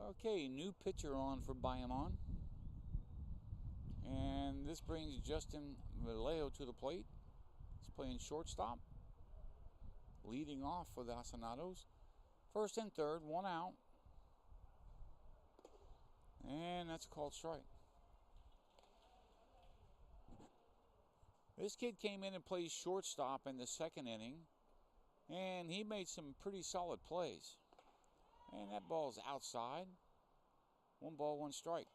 Okay, new pitcher on for Bayamon. And this brings Justin Vallejo to the plate. He's playing shortstop. Leading off for the Hacendados. First and third, 1 out. And that's a called strike. This kid came in and played shortstop in the second inning. And he made some pretty solid plays. And that ball's outside. 1 ball, 1 strike.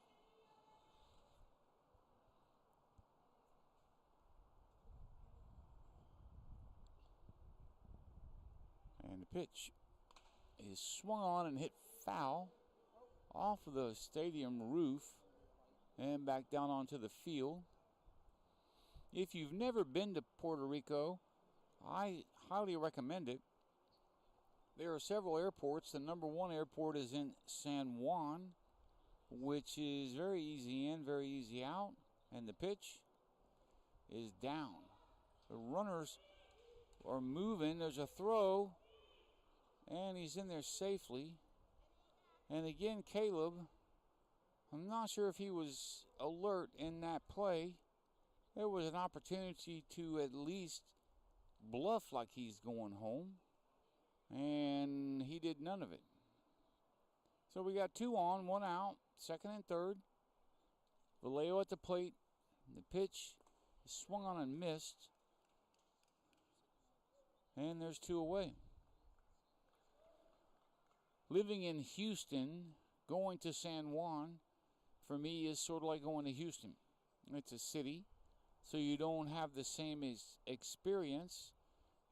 And the pitch is swung on and hit foul off of the stadium roof and back down onto the field. If you've never been to Puerto Rico, I highly recommend it. There are several airports. The number 1 airport is in San Juan, which is very easy in, very easy out. And the pitch is down. The runners are moving. There's a throw, and he's in there safely. And again, Caleb, I'm not sure if he was alert in that play. There was an opportunity to at least bluff like he's going home, and he did none of it. So we got 2 on, 1 out, second and third. Vallejo at the plate. The pitch is swung on and missed. And there's 2 away. living in Houston, going to San Juan, for me, is sort of like going to Houston. It's a city, so you don't have the same experience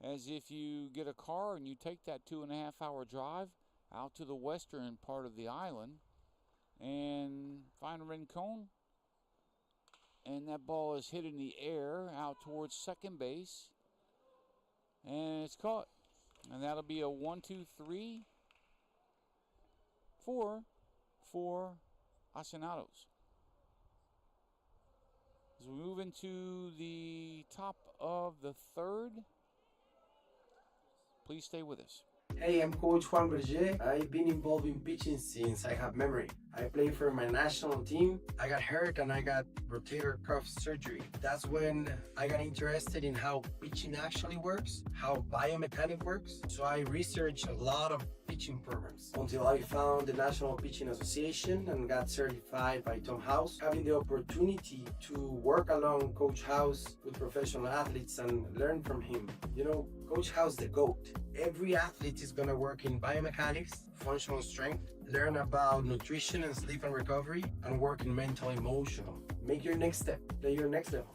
as if you get a car and you take that 2.5-hour drive out to the western part of the island and find a Rincon, and that ball is hit in the air out towards second base, and it's caught. And that'll be a 1, 2, 3, 4 for Hacendados. As we move into the top of the third, please stay with us. Hey, I'm Coach Juan Berger. I've been involved in pitching since I have memory. I played for my national team. I got hurt and I got rotator cuff surgery. That's when I got interested in how pitching actually works, how biomechanics works. So I researched a lot of pitching programs until I found the National Pitching Association and got certified by Tom House, having the opportunity to work along Coach House with professional athletes and learn from him. You know, Coach House the GOAT. Every athlete is gonna work in biomechanics, functional strength, learn about nutrition and sleep and recovery, and work in mental and emotional. Make your next step, play your next level.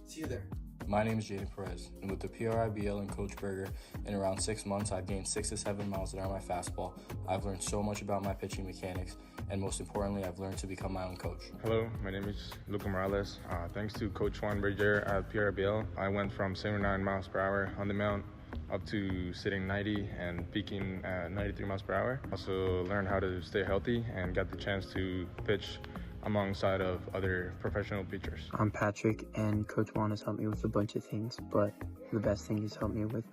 See you there. My name is Jaden Perez, and with the PRIBL and Coach Berger, in around 6 months, I've gained 6 to 7 miles an hour on my fastball. I've learned so much about my pitching mechanics, and most importantly, I've learned to become my own coach. Hello, my name is Luca Morales. Thanks to Coach Juan Berger at PRBL, I went from 79 miles per hour on the mound up to sitting 90 and peaking at 93 miles per hour. Also learned how to stay healthy and got the chance to pitch alongside of other professional pitchers. I'm Patrick, and Coach Juan has helped me with a bunch of things, but the best thing he's helped me with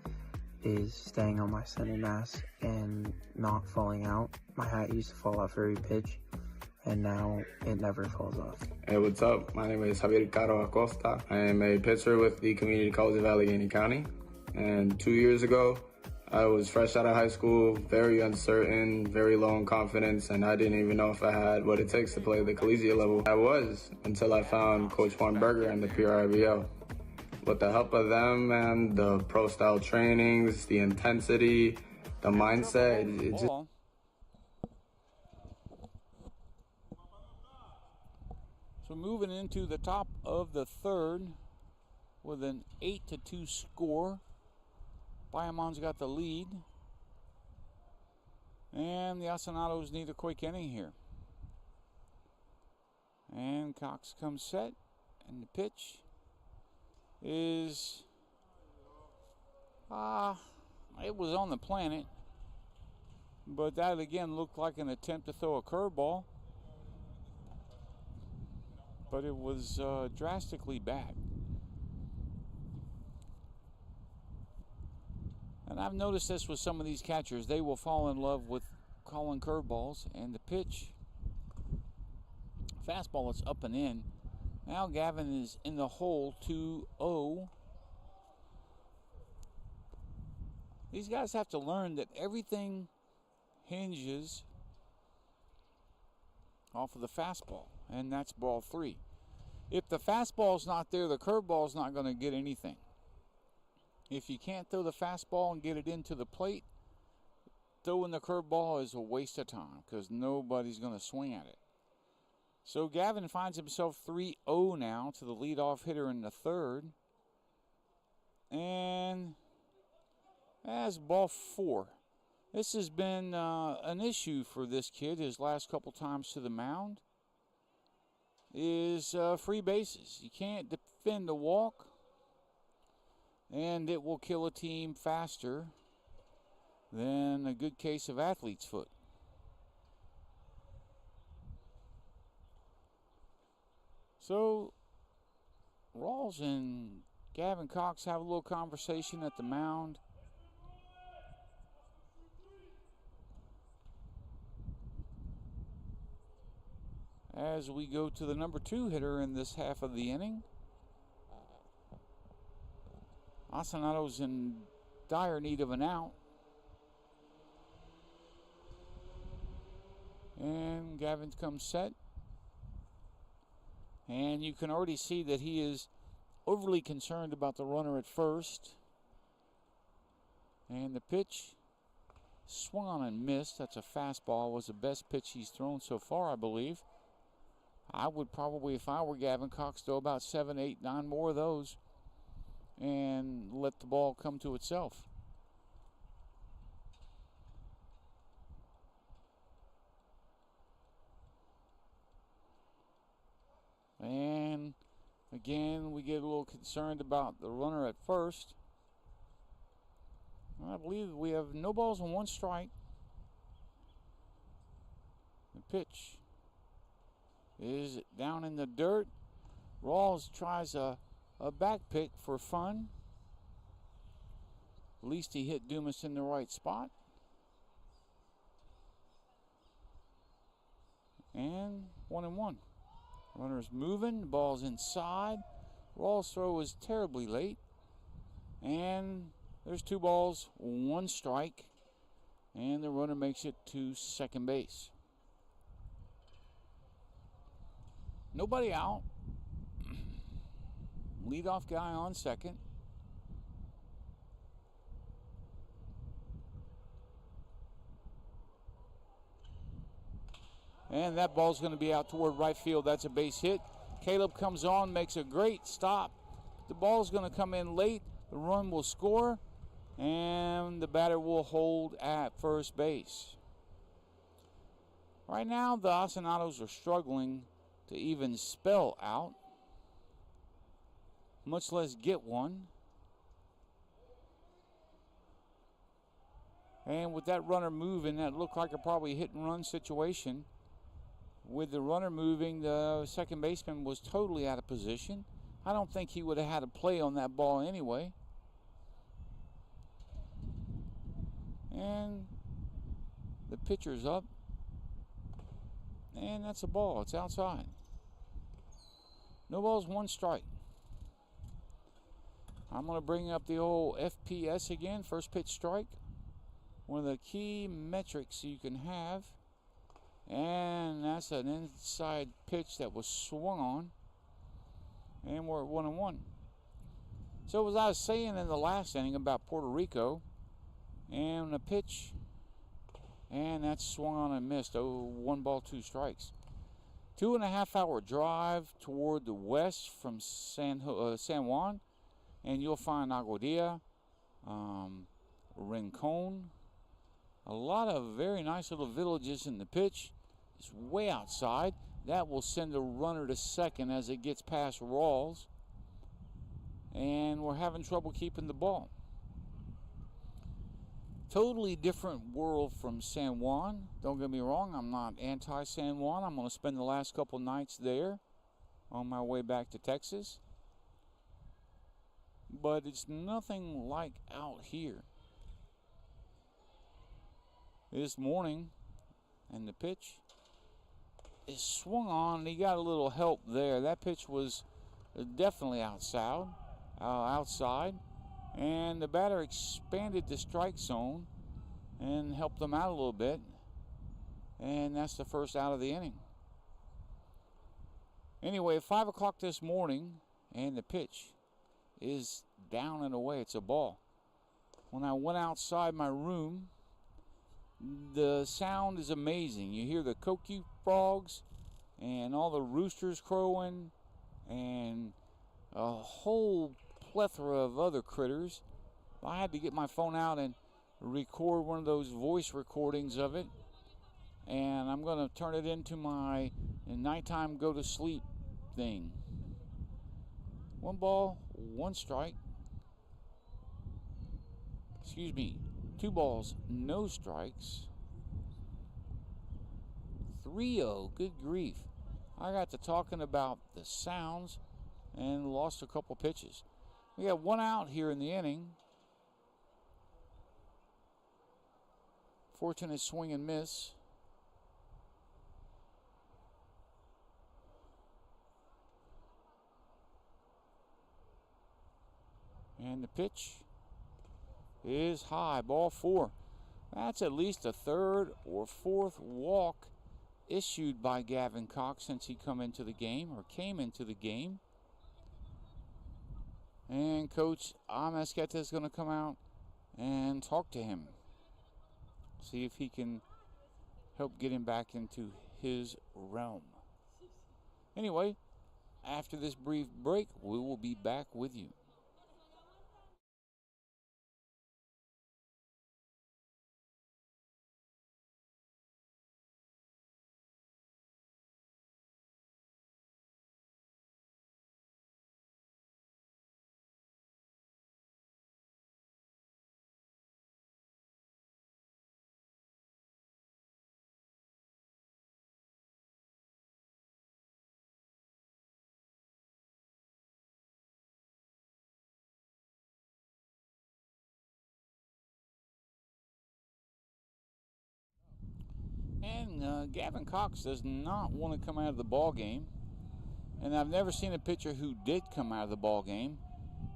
is staying on my center mass and not falling out. My hat used to fall off every pitch, and now it never falls off. Hey, what's up? My name is Hacendados Acosta. I am a pitcher with the Community College of Allegheny County, and 2 years ago, I was fresh out of high school, very uncertain, very low in confidence, and I didn't even know if I had what it takes to play the collegiate level. I was, until I found Coach Juan Berger and the PRIBL. With the help of them and the pro-style trainings, the intensity, the mindset, it just... So moving into the top of the third with an 8-2 score. Bayamon's got the lead. And the Hacendados need a quick inning here. And Cox comes set. And the pitch is... it was on the planet. But that again looked like an attempt to throw a curveball. But it was drastically bad. And I've noticed this with some of these catchers. They will fall in love with calling curveballs. And the pitch, fastball is up and in. Now Gavin is in the hole, 2-0. These guys have to learn that everything hinges off of the fastball. And that's ball 3. If the fastball's not there, the curveball's not going to get anything. If you can't throw the fastball and get it into the plate, throwing the curveball is a waste of time because nobody's going to swing at it. So Gavin finds himself 3-0 now to the leadoff hitter in the third. And that's ball 4. This has been an issue for this kid his last couple times to the mound. Is free bases. You can't defend the walk, and it will kill a team faster than a good case of athlete's foot. So Rawls and Gavin Cox have a little conversation at the mound. As we go to the number 2 hitter in this half of the inning. Hacendados in dire need of an out. And Gavin comes set. And you can already see that he is overly concerned about the runner at first. And the pitch Swung on and missed. That's a fastball. Was the best pitch he's thrown so far, I believe. I would probably, if I were Gavin Cox, throw about 7, 8, 9 more of those and let the ball come to itself. And again, we get a little concerned about the runner at first. I believe we have no balls and 1 strike. The pitch is down in the dirt. Rawls tries a back pick for fun. At least he hit Dumas in the right spot. And 1-1. Runner's moving, the ball's inside. Rawls' throw is terribly late. And there's 2 balls, 1 strike. And the runner makes it to second base. Nobody out. Leadoff guy on second. And that ball's going to be out toward right field. That's a base hit. Caleb comes on, makes a great stop. The ball's going to come in late. The run will score, and the batter will hold at first base. Right now, the Hacendados are struggling to even spell out, much less get one. And with that runner moving, that looked like a probably hit and run situation. With the runner moving, the second baseman was totally out of position. I don't think he would have had a play on that ball anyway. And the pitcher's up. And that's a ball. It's outside. No balls, 1 strike. I'm going to bring up the old FPS again, first pitch strike. One of the key metrics you can have. And that's an inside pitch that was swung on. And we're at 1-1. So as I was saying in the last inning about Puerto Rico, and a pitch, and that's swung on and missed. 1 ball, 2 strikes. 2.5 hour drive toward the west from San Juan, and you'll find Aguadilla, Rincon, a lot of very nice little villages in the pitch. It's way outside. That will send a runner to second as it gets past Rawls. And we're having trouble keeping the ball. Totally different world from San Juan. Don't get me wrong, I'm not anti-San Juan. I'm going to spend the last couple nights there on my way back to Texas. But it's nothing like out here. This morning, and the pitch is swung on, and he got a little help there. That pitch was definitely outside, and the batter expanded the strike zone and helped them out a little bit, and that's the first out of the inning. Anyway, at 5 o'clock this morning, and the pitch is down and away. It's a ball. When I went outside my room, the sound is amazing. You hear the coqui frogs and all the roosters crowing and a whole plethora of other critters. I had to get my phone out and record one of those voice recordings of it, and I'm going to turn it into my nighttime go to sleep thing. 1 ball, 1 strike. Excuse me. 2 balls, no strikes. 3-0, good grief. I got to talking about the sounds and lost a couple pitches. We got 1 out here in the inning. Fortunate swing and miss. And the pitch is high, ball 4. That's at least a 3rd or 4th walk issued by Gavin Cox since he came into the game. And Coach Amezqueta is going to come out and talk to him. See if he can help get him back into his realm. Anyway, after this brief break, we will be back with you. And Gavin Cox does not want to come out of the ball game. And I've never seen a pitcher who did come out of the ball game,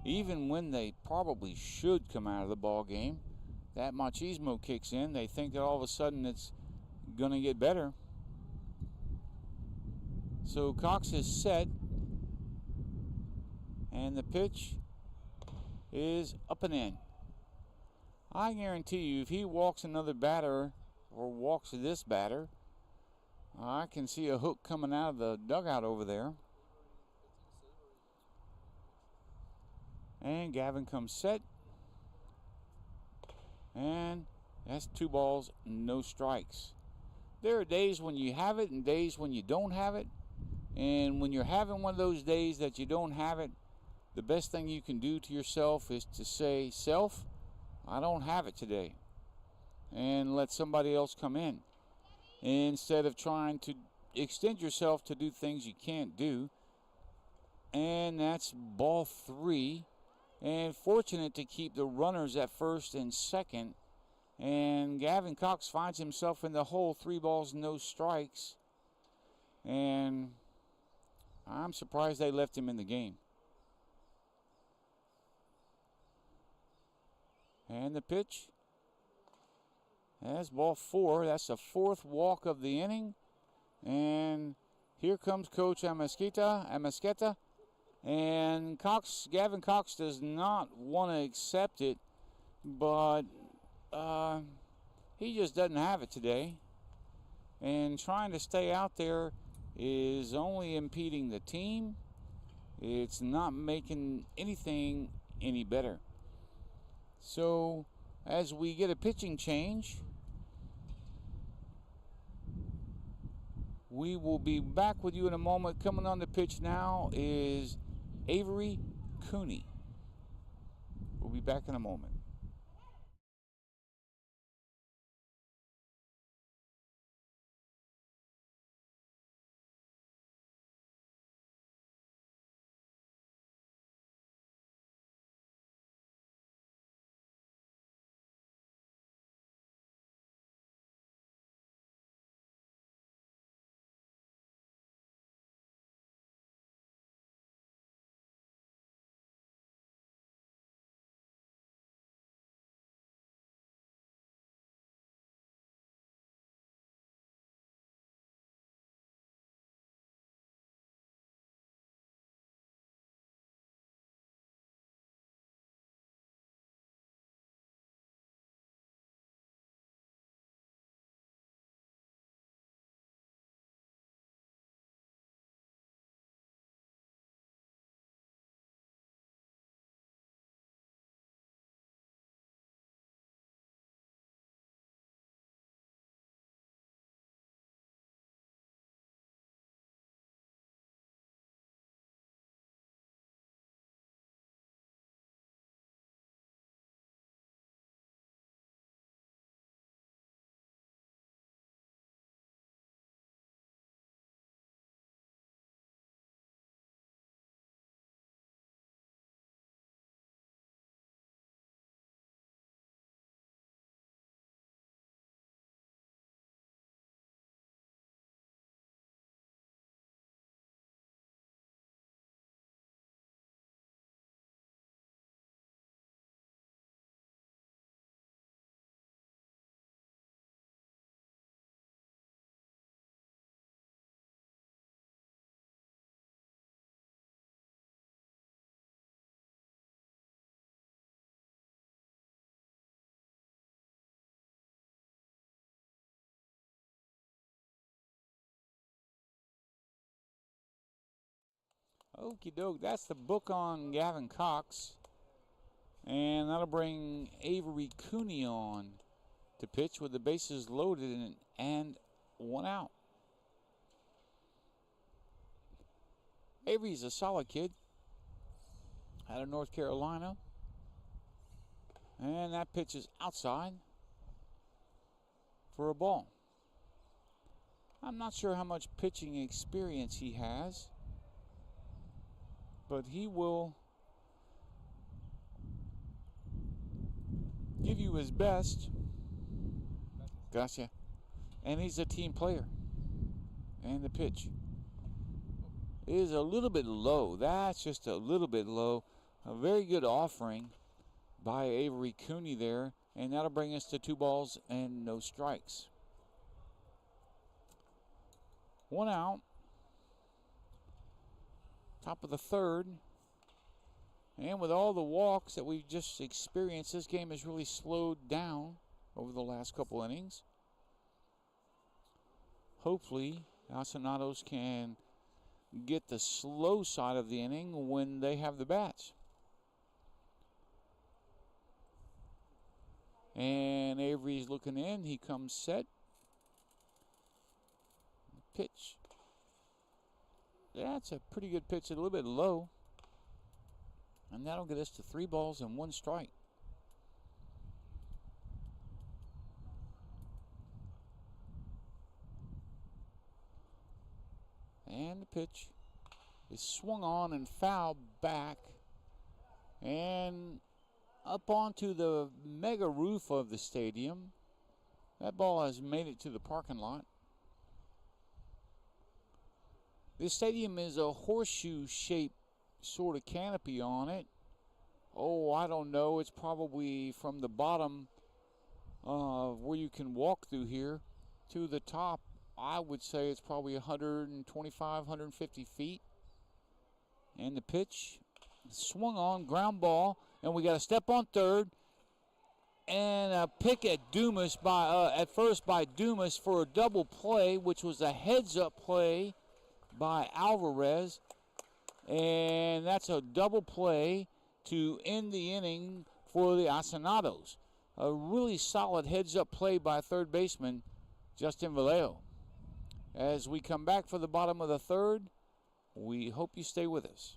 even when they probably should come out of the ball game. That machismo kicks in. They think that all of a sudden it's going to get better. So Cox is set, and the pitch is up and in. I guarantee you, if he walks another batter or walks this batter, I can see a hook coming out of the dugout over there. And Gavin comes set. And that's 2 balls, no strikes. There are days when you have it and days when you don't have it. And when you're having one of those days that you don't have it, the best thing you can do to yourself is to say, self, I don't have it today. And let somebody else come in. Instead of trying to extend yourself to do things you can't do. And that's ball 3. And fortunate to keep the runners at first and second. And Gavin Cox finds himself in the hole, 3 balls, no strikes. And I'm surprised they left him in the game. And the pitch. That's ball 4. That's the 4th walk of the inning. And here comes Coach Amesqueta. And Gavin Cox does not want to accept it, but he just doesn't have it today. And trying to stay out there is only impeding the team. It's not making anything any better. So as we get a pitching change, we will be back with you in a moment. Coming on the pitch now is Avery Cooney. We'll be back in a moment. Okie doke, that's the book on Gavin Cox. And that'll bring Avery Cooney on to pitch with the bases loaded and 1 out. Avery's a solid kid out of North Carolina. And that pitch is outside for a ball. I'm not sure how much pitching experience he has, but he will give you his best. Gotcha. And he's a team player. And the pitch is a little bit low. That's just a little bit low. A very good offering by Avery Cooney there. And that'll bring us to 2 balls and no strikes. 1 out. Top of the 3rd. And with all the walks that we've just experienced, this game has really slowed down over the last couple innings. Hopefully, Hacendados can get the slow side of the inning when they have the bats. And Avery's looking in. He comes set. Pitch. That's a pretty good pitch. A little bit low. And that'll get us to 3 balls and 1 strike. And the pitch is swung on and fouled back and up onto the mega roof of the stadium. That ball has made it to the parking lot. This stadium is a horseshoe-shaped sort of canopy on it. Oh, I don't know. It's probably from the bottom where you can walk through here to the top. I would say it's probably 125, 150 feet. And the pitch swung on, ground ball, and we got a step on third. And a pick at Dumas at first by Dumas for a double play, which was a heads-up play by Alvarez. And that's a double play to end the inning for the Hacendados. A really solid heads-up play by third baseman Justin Vallejo. As we come back for the bottom of the 3rd, we hope you stay with us.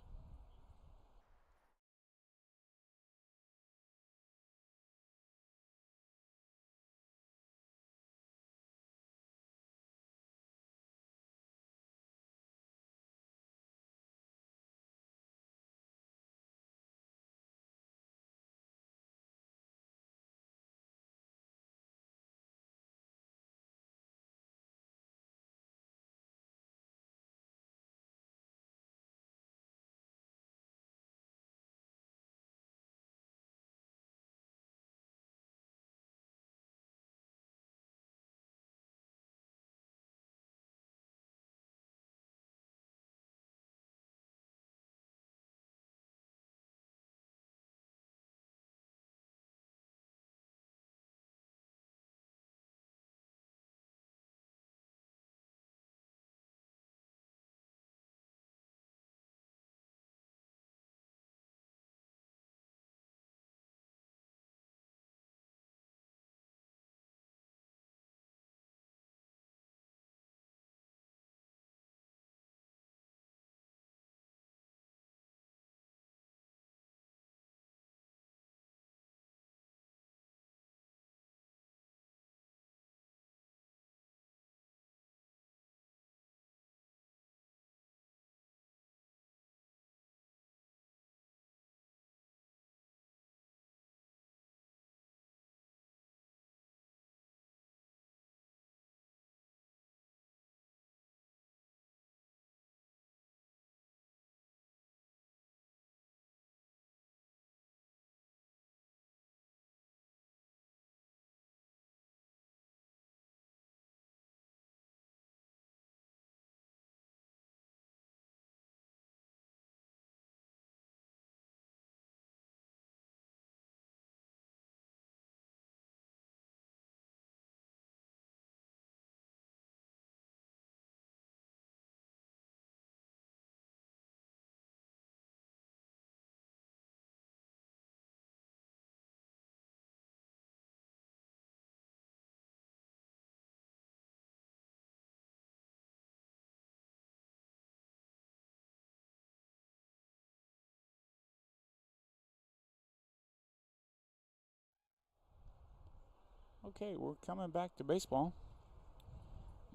Okay, we're coming back to baseball.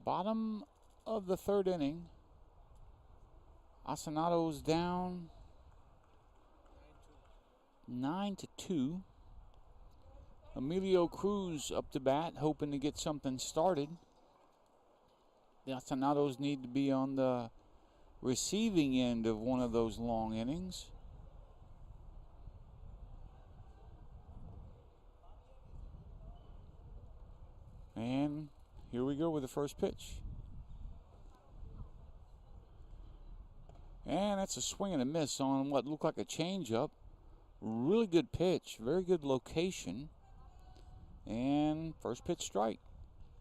Bottom of the third inning. Hacendados down 9-2. Emilio Cruz up to bat, hoping to get something started. The Hacendados need to be on the receiving end of one of those long innings. And here we go with the first pitch. And that's a swing and a miss on what looked like a changeup. Really good pitch, very good location. And first pitch strike.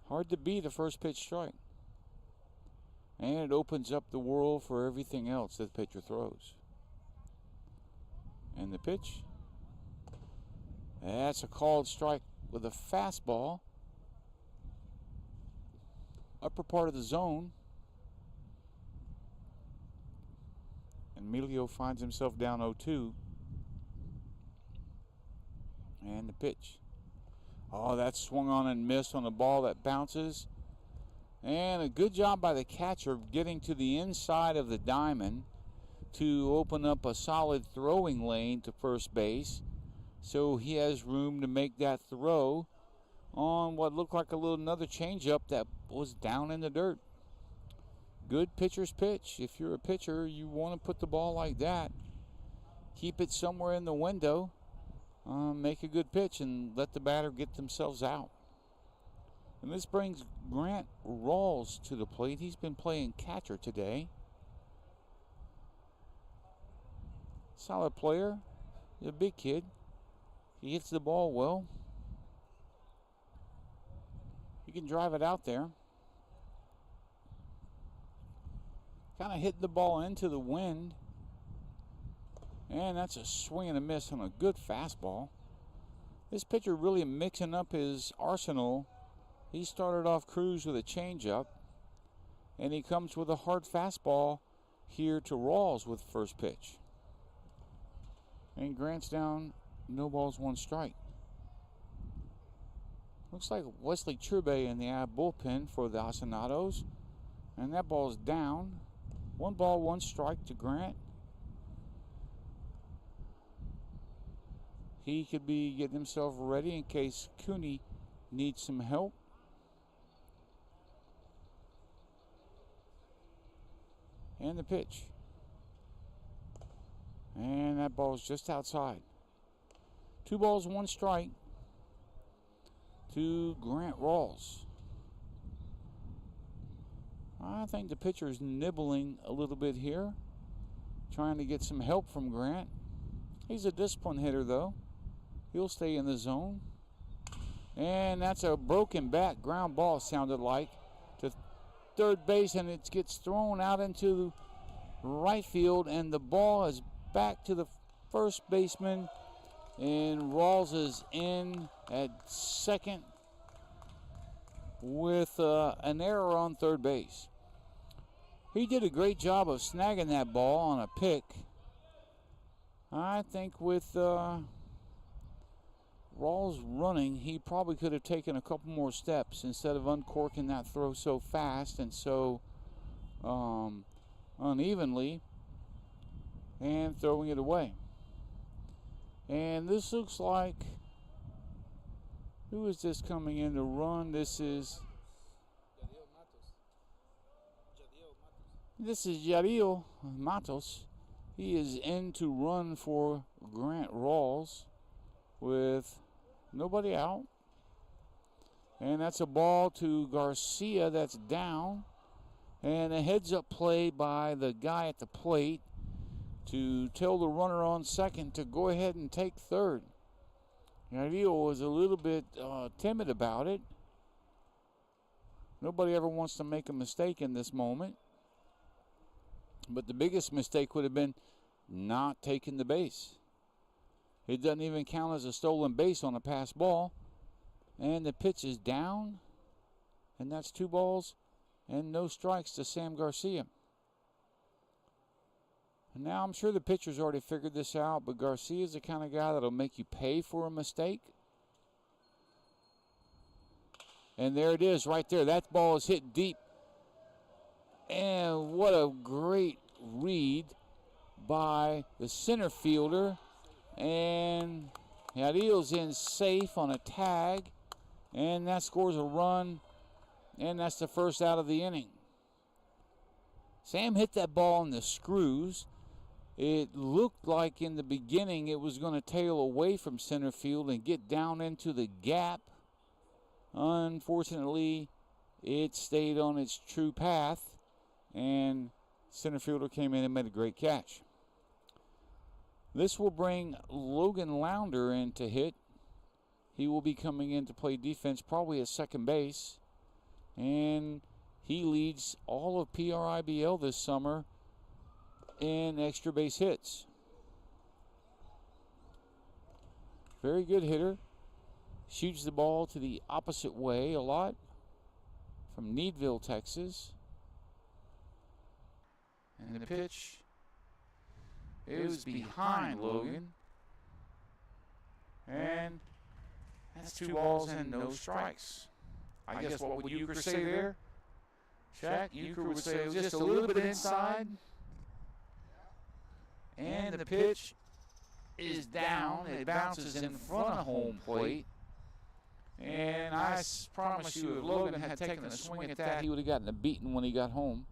Hard to beat a first pitch strike. And it opens up the world for everything else that the pitcher throws. And the pitch. That's a called strike with a fastball. Upper part of the zone. And Emilio finds himself down 0-2. And the pitch. Oh, that swung on and missed on a ball that bounces. And a good job by the catcher getting to the inside of the diamond to open up a solid throwing lane to first base. So he has room to make that throw on what looked like another changeup that was down in the dirt. Good pitcher's pitch. If you're a pitcher, you want to put the ball like that. Keep it somewhere in the window. Make a good pitch and let the batter get themselves out. And this brings Grant Rawls to the plate. He's been playing catcher today. Solid player. He's a big kid. He hits the ball well. He can drive it out there. Kind of hitting the ball into the wind. And that's a swing and a miss on a good fastball. This pitcher really mixing up his arsenal. He started off Cruz with a changeup. And he comes with a hard fastball here to Rawls with first pitch. And Grant's down, no balls, one strike. Looks like Wesley Churbe in the bullpen for the Hacendados. And that ball's down. 1 ball, 1 strike to Grant. He could be getting himself ready in case Cooney needs some help. And the pitch. And that ball's just outside. 2 balls, 1 strike to Grant Rawls. I think the pitcher's nibbling a little bit here, trying to get some help from Grant. He's a disciplined hitter, though. He'll stay in the zone. And that's a broken bat ground ball, sounded like, to third base, and it gets thrown out into right field, and the ball is back to the first baseman, and Rawls is in at second with an error on third base. He did a great job of snagging that ball on a pick. I think with Rawls running, he probably could have taken a couple more steps instead of uncorking that throw so fast and so unevenly and throwing it away. And this looks like, who is this coming in to run? This is Yadiel Matos. He is in to run for Grant Rawls with nobody out. And that's a ball to Garcia that's down. And a heads-up play by the guy at the plate to tell the runner on second to go ahead and take third. Yadiel was a little bit timid about it. Nobody ever wants to make a mistake in this moment. But the biggest mistake would have been not taking the base. It doesn't even count as a stolen base on a pass ball. And the pitch is down. And that's 2 balls and no strikes to Sam Garcia. And now I'm sure the pitcher's already figured this out, but Garcia's the kind of guy that'll make you pay for a mistake. And there it is right there. That ball is hit deep. And what a great read by the center fielder. And Jarilo's in safe on a tag. And that scores a run. And that's the first out of the inning. Sam hit that ball in the screws. It looked like in the beginning it was going to tail away from center field and get down into the gap. Unfortunately, it stayed on its true path, and center fielder came in and made a great catch. This will bring Logan Lounder in to hit. He will be coming in to play defense, probably at second base, and he leads all of PRIBL this summer in extra base hits. Very good hitter. Shoots the ball to the opposite way a lot. From Needville, Texas. And the pitch is behind Logan. And that's 2 balls and no strikes. I guess what would Euchre say there? Shaq, Euchre would say it was just a little bit inside. And the pitch is down. It bounces in front of home plate. And I promise you, if Logan had taken a swing at that, he would have gotten a beating when he got home.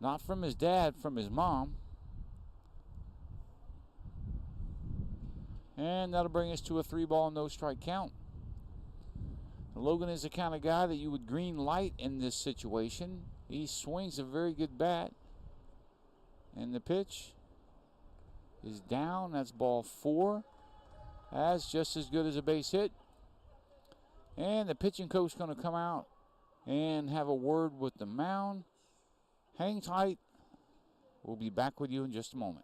Not from his dad, from his mom. And that'll bring us to a 3-ball, no strike count. Logan is the kind of guy that you would green light in this situation. He swings a very good bat. And the pitch is down. That's ball 4. That's just as good as a base hit. And the pitching coach is going to come out and have a word with the mound. Hang tight. We'll be back with you in just a moment.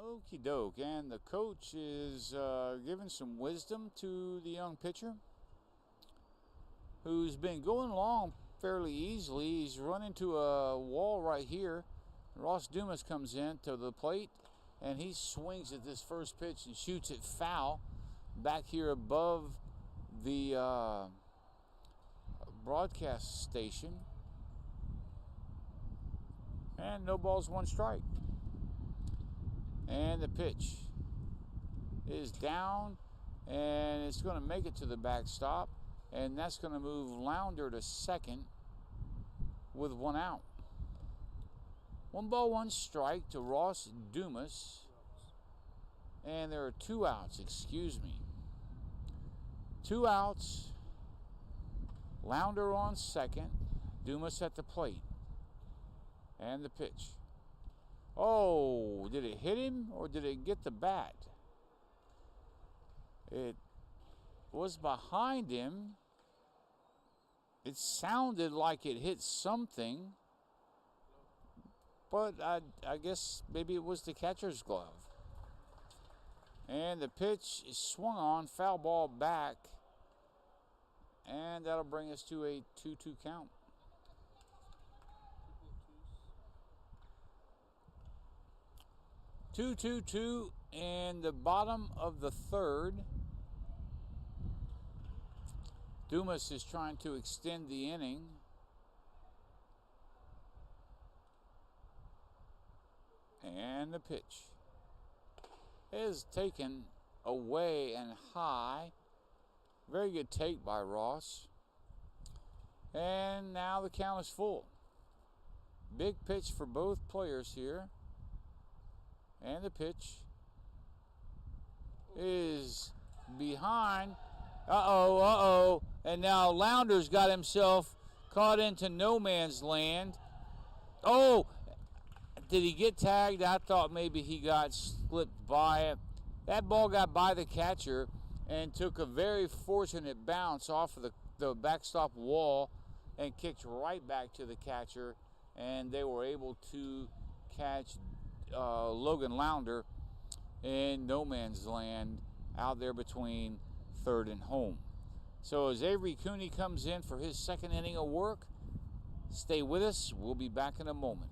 Okie doke, and the coach is giving some wisdom to the young pitcher who's been going along fairly easily. He's run into a wall right here. Ross Dumas comes in to the plate, and he swings at this first pitch and shoots it foul back here above the broadcast station. And no balls, 1 strike. And the pitch is down, and it's going to make it to the backstop, and that's going to move Lounder to second with 1 out. 1 ball, 1 strike to Ross Dumas, and there are 2 outs, excuse me. 2 outs, Lounder on second, Dumas at the plate, and the pitch. Oh, did it hit him or did it get the bat? It was behind him. It sounded like it hit something, but I guess maybe it was the catcher's glove. And the pitch is swung on, foul ball back, and that'll bring us to a 2-2 count. 2-2-2 in the bottom of the 3rd. Dumas is trying to extend the inning. And the pitch is taken away and high. Very good take by Ross. And now the count is full. Big pitch for both players here. And the pitch is behind. Uh-oh. And now Lownder's got himself caught into no man's land. Oh, did he get tagged? I thought maybe he got slipped by it. That ball got by the catcher and took a very fortunate bounce off of the backstop wall and kicked right back to the catcher, and they were able to catch Logan Lounder in no man's land out there between third and home. So as Avery Cooney comes in for his second inning of work, stay with us. We'll be back in a moment.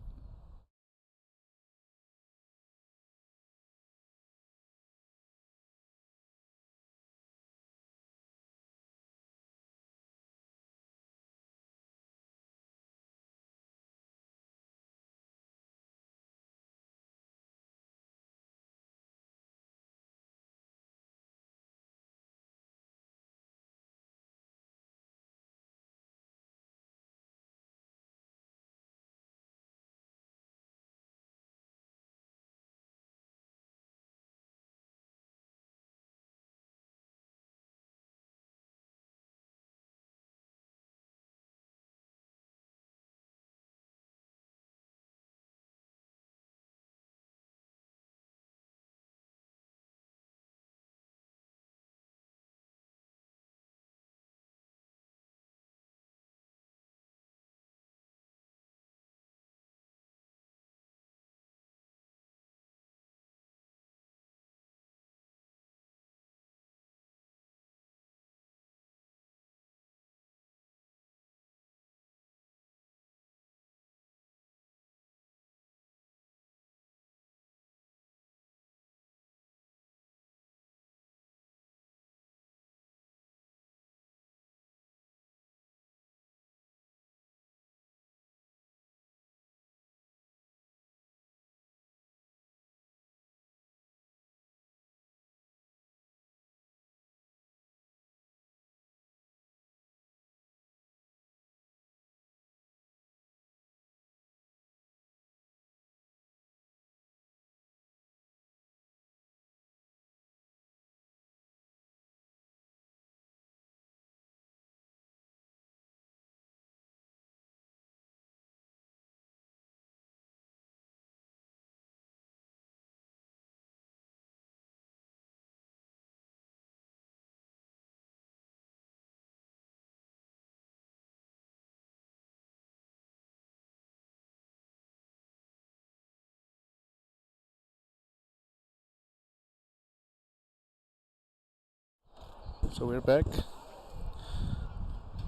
So we're back.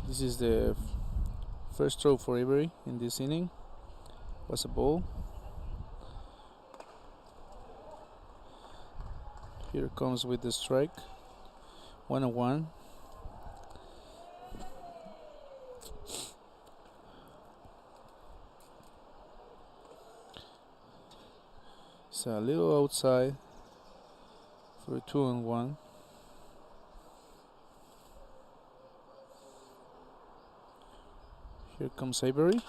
This is the first throw for Avery in this inning. Was a ball. Here comes with the strike. 1-1. It's a little outside for a 2-1. Here comes Avery.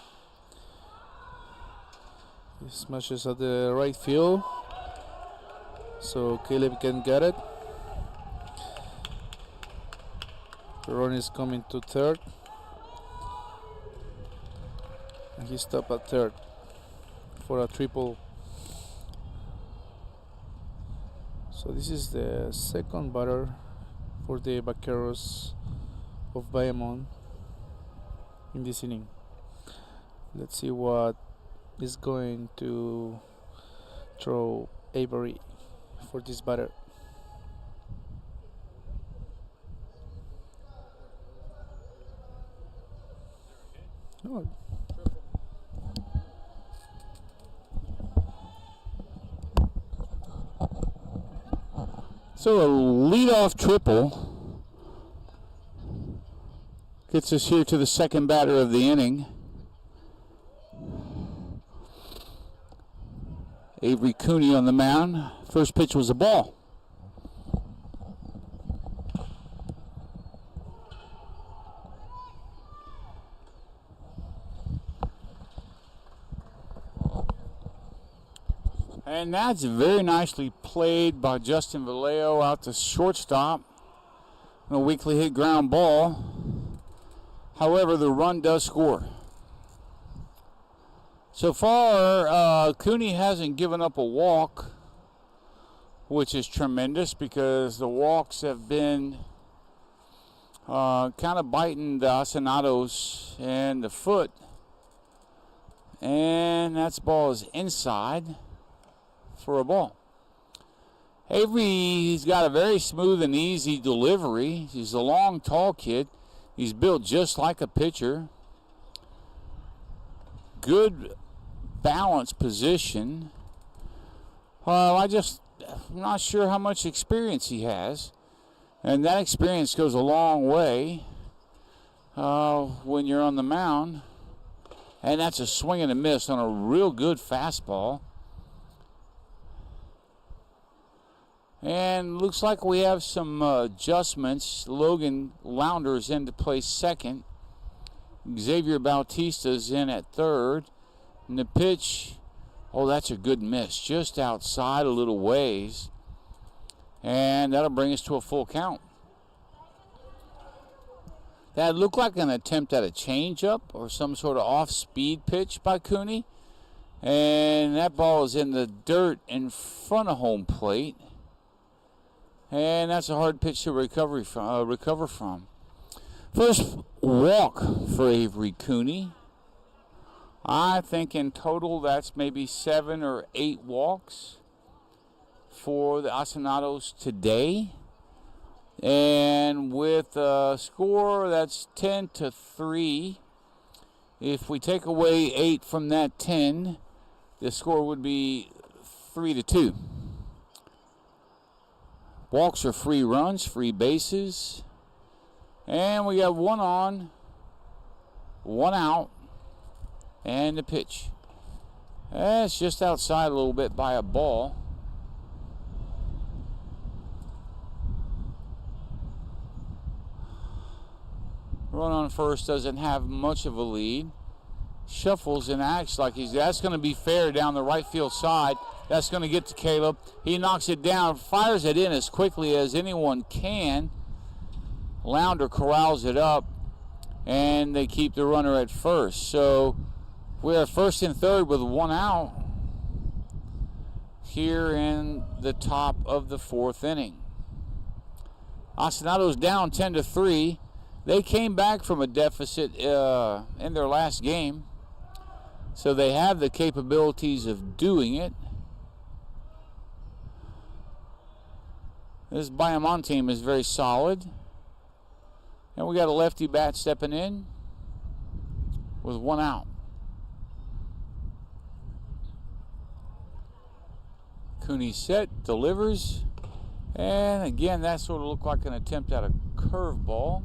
He smashes at the right field, so Caleb can get it. The run is coming to third, and he stopped at third for a triple. So this is the second batter for the Vaqueros of Bayamon in this inning. Let's see what is going to throw Avery for this batter. Oh. So a leadoff triple gets us here to the second batter of the inning. Avery Cooney on the mound. First pitch was a ball. And that's very nicely played by Justin Vallejo out to shortstop. A weakly hit ground ball. However, the run does score. So far, Cooney hasn't given up a walk, which is tremendous because the walks have been kind of biting the Hacendados in the foot. And that ball is inside for a ball. Avery's got a very smooth and easy delivery. He's a long, tall kid. He's built just like a pitcher. Good balance position. I'm not sure how much experience he has. And that experience goes a long way when you're on the mound. And that's a swing and a miss on a real good fastball. And looks like we have some adjustments. Logan Lounder's in to play second. Xavier Bautista's in at third. And the pitch, oh, that's a good miss. Just outside a little ways. And that'll bring us to a full count. That looked like an attempt at a changeup or some sort of off-speed pitch by Cooney. And that ball is in the dirt in front of home plate. And that's a hard pitch to recover from. First walk for Avery Cooney. I think in total that's maybe 7 or 8 walks for the Hacendados today. And with a score that's 10-3, if we take away 8 from that 10, the score would be 3-2. Walks are free runs, free bases. And we got 1 on, 1 out, and the pitch. That's just outside a little bit by a ball. Run on first doesn't have much of a lead. Shuffles and acts like that's going to be fair down the right field side. That's going to get to Caleb. He knocks it down, fires it in as quickly as anyone can. Lounder corrals it up, and they keep the runner at first. So we're at first and third with 1 out here in the top of the 4th inning. Hacendados down 10-3. They came back from a deficit in their last game, so they have the capabilities of doing it. This Bayamon team is very solid. And we got a lefty bat stepping in with 1 out. Cooney set, delivers. And again, that sort of looked like an attempt at a curveball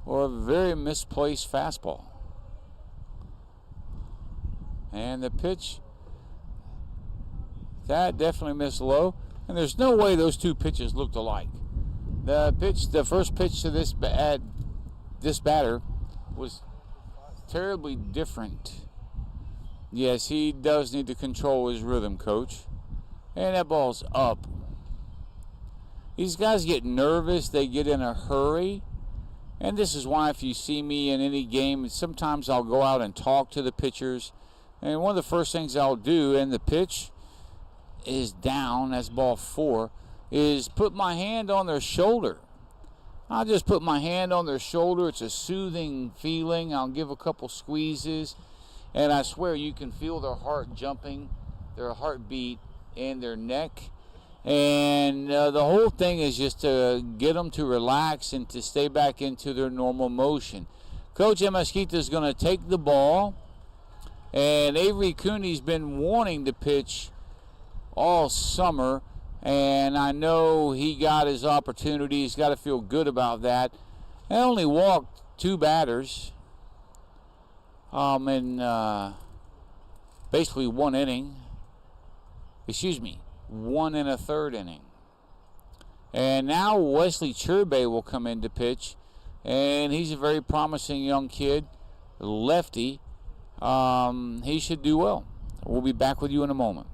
or a very misplaced fastball. And the pitch, that definitely missed low. And there's no way those two pitches looked alike. The first pitch to this batter was terribly different. Yes, he does need to control his rhythm, coach. And that ball's up. These guys get nervous. They get in a hurry. And this is why if you see me in any game, sometimes I'll go out and talk to the pitchers. And one of the first things I'll do, and the pitch is down, that's ball 4, is put my hand on their shoulder. I'll just put my hand on their shoulder. It's a soothing feeling. I'll give a couple squeezes. And I swear you can feel their heart jumping, their heartbeat in their neck. And the whole thing is just to get them to relax and to stay back into their normal motion. Coach Emasquita is going to take the ball. And Avery Cooney's been wanting to pitch all summer. And I know he got his opportunity. He's got to feel good about that. They only walked 2 batters in basically 1 inning. 1 1/3 inning. And now Wesley Churbay will come in to pitch. And he's a very promising young kid, lefty. He should do well. We'll be back with you in a moment.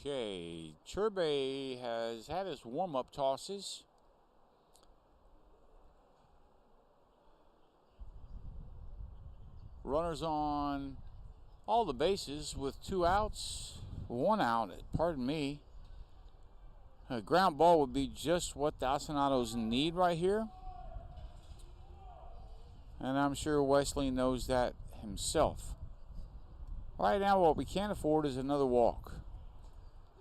Okay, Churbe has had his warm-up tosses. Runners on all the bases with 2 outs, 1 out, pardon me. A ground ball would be just what the Hacendados need right here. And I'm sure Wesley knows that himself. Right now, what we can't afford is another walk.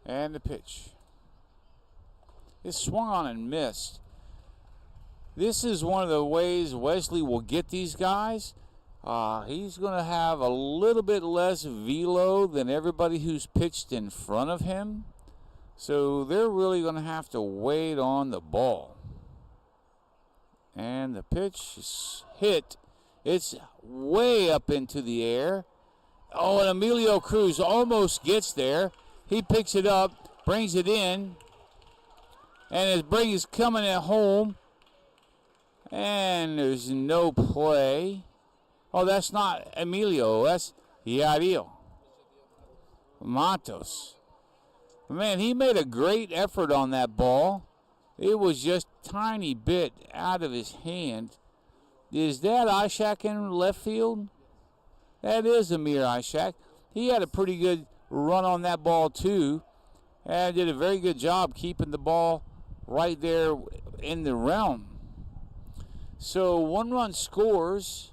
And the pitch. It's swung on and missed. This is one of the ways Wesley will get these guys. He's going to have a little bit less velo than everybody who's pitched in front of him. So they're really going to have to wait on the ball. And the pitch is hit. It's way up into the air. Oh, and Emilio Cruz almost gets there. He picks it up, brings it in, and his break is coming at home. And there's no play. Oh, that's not Emilio. That's Yadiel Matos. Man, he made a great effort on that ball. It was just a tiny bit out of his hand. Is that Ishak in left field? That is Amir Ishak. He had a pretty good run on that ball too, and did a very good job keeping the ball right there in the realm. So 1 run scores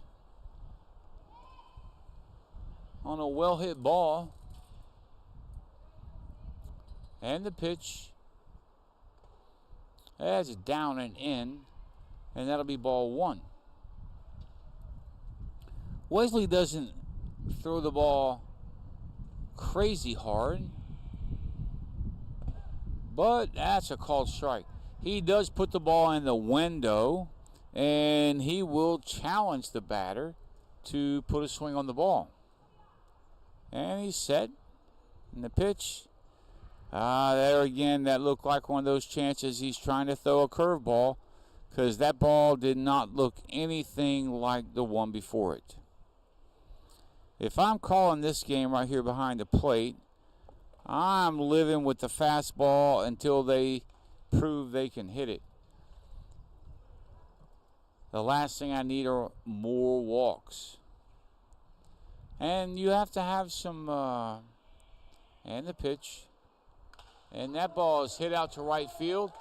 on a well hit ball, and the pitch, that's down and in, and that'll be ball 1. Wesley doesn't throw the ball crazy hard, but that's a called strike. He does put the ball in the window, and he will challenge the batter to put a swing on the ball. And he's set, and the pitch, there again, that looked like one of those chances he's trying to throw a curveball, because that ball did not look anything like the one before it. If I'm calling this game right here behind the plate, I'm living with the fastball until they prove they can hit it. The last thing I need are more walks. And you have to have some, and the pitch. And that ball is hit out to right field.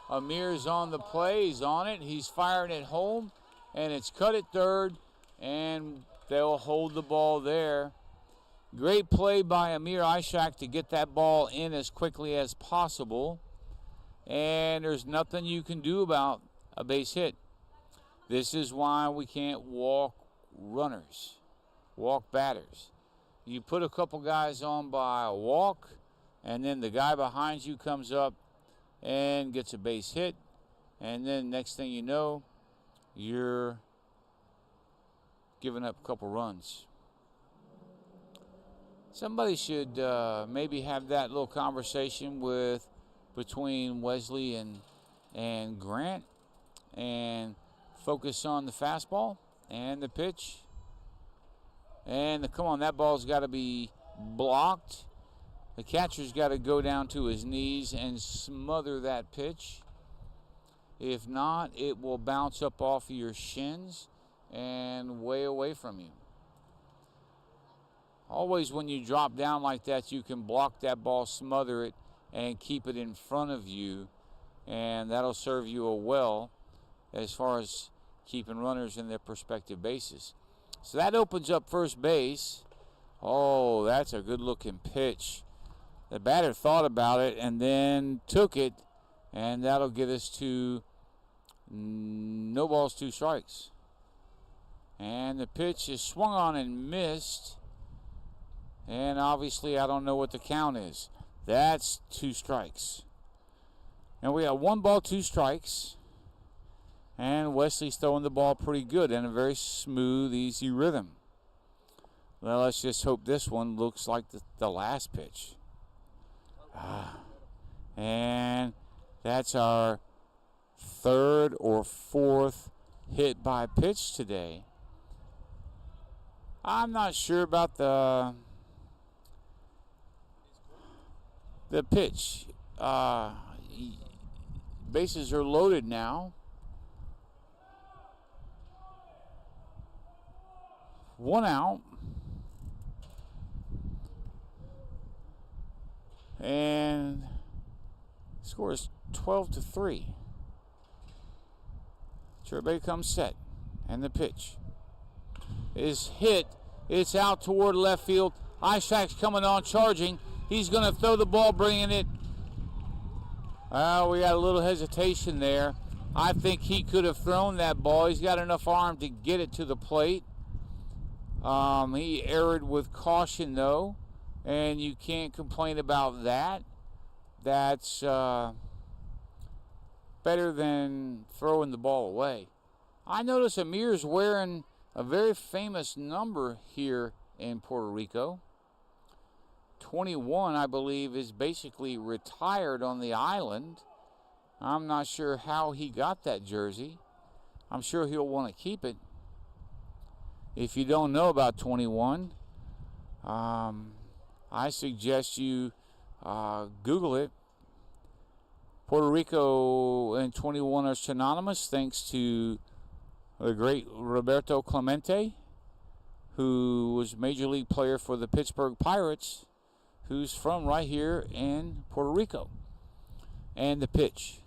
Amir's on the play. He's on it. He's firing it home. And it's cut at third. And they'll hold the ball there. Great play by Amir Ishak to get that ball in as quickly as possible. And there's nothing you can do about a base hit. This is why we can't walk runners, walk batters. You put a couple guys on by a walk, and then the guy behind you comes up and gets a base hit. And then next thing you know, you're giving up a couple runs. Somebody should maybe have that little conversation between Wesley and Grant and focus on the fastball and the pitch. And come on, that ball's got to be blocked. The catcher's got to go down to his knees and smother that pitch. If not, it will bounce up off of your shins and way away from you. Always when you drop down like that, you can block that ball, smother it, and keep it in front of you, and that'll serve you well as far as keeping runners in their prospective bases. So that opens up first base. Oh, that's a good-looking pitch. The batter thought about it and then took it, and that'll get us to no balls, 2 strikes. And the pitch is swung on and missed. And obviously, I don't know what the count is. That's 2 strikes. And we have 1 ball, 2 strikes. And Wesley's throwing the ball pretty good in a very smooth, easy rhythm. Well, let's just hope this one looks like the last pitch. And that's our 3rd or 4th hit by pitch today. I'm not sure about the pitch. Bases are loaded now. 1 out. And score is 12-3. Churbe comes set. And the pitch is hit. It's out toward left field. Ishak's coming on, charging. He's going to throw the ball, bringing it. We got a little hesitation there. I think he could have thrown that ball. He's got enough arm to get it to the plate. He erred with caution, though, and you can't complain about that. That's better than throwing the ball away. I notice Amir's wearing a very famous number here in Puerto Rico. 21, I believe, is basically retired on the island. I'm not sure how he got that jersey. I'm sure he'll want to keep it. If you don't know about 21, I suggest you Google it. Puerto Rico and 21 are synonymous thanks to the great Roberto Clemente, who was a major league player for the Pittsburgh Pirates, who's from right here in Puerto Rico. And the pitch.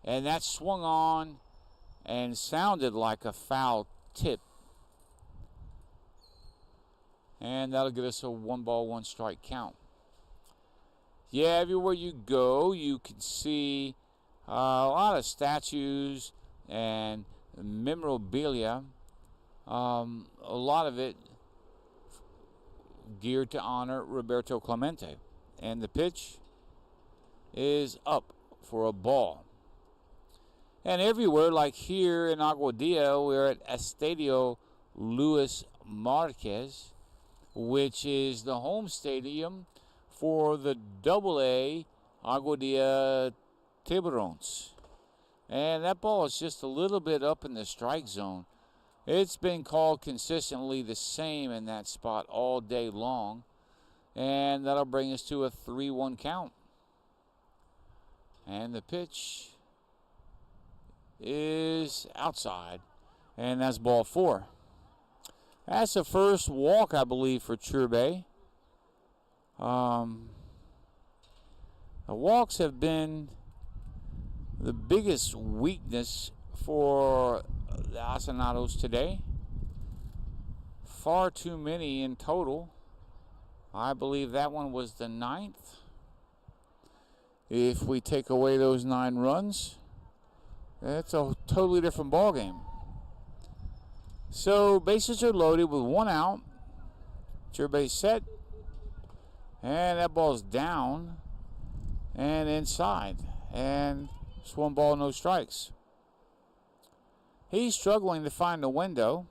And that swung on and sounded like a foul tip. And that'll give us a 1 ball, 1 strike count. Yeah, everywhere you go, you can see a lot of statues and memorabilia. A lot of it geared to honor Roberto Clemente. And the pitch is up for a ball. And everywhere, like here in Aguadilla, we're at Estadio Luis Marquez, which is the home stadium for the AA Aguadilla Tiburones. And that ball is just a little bit up in the strike zone. It's been called consistently the same in that spot all day long. And that'll bring us to a 3-1 count. And the pitch is outside. And that's ball 4. That's the first walk, I believe, for Churbe. The walks have been the biggest weakness for the Hacendados today. far too many in total. I believe that one was the 9th. If we take away those 9 runs, it's a totally different ball game. So bases are loaded with 1 out. It's your base set. And that ball's down and inside. And it's 1 ball, no strikes. He's struggling to find the window.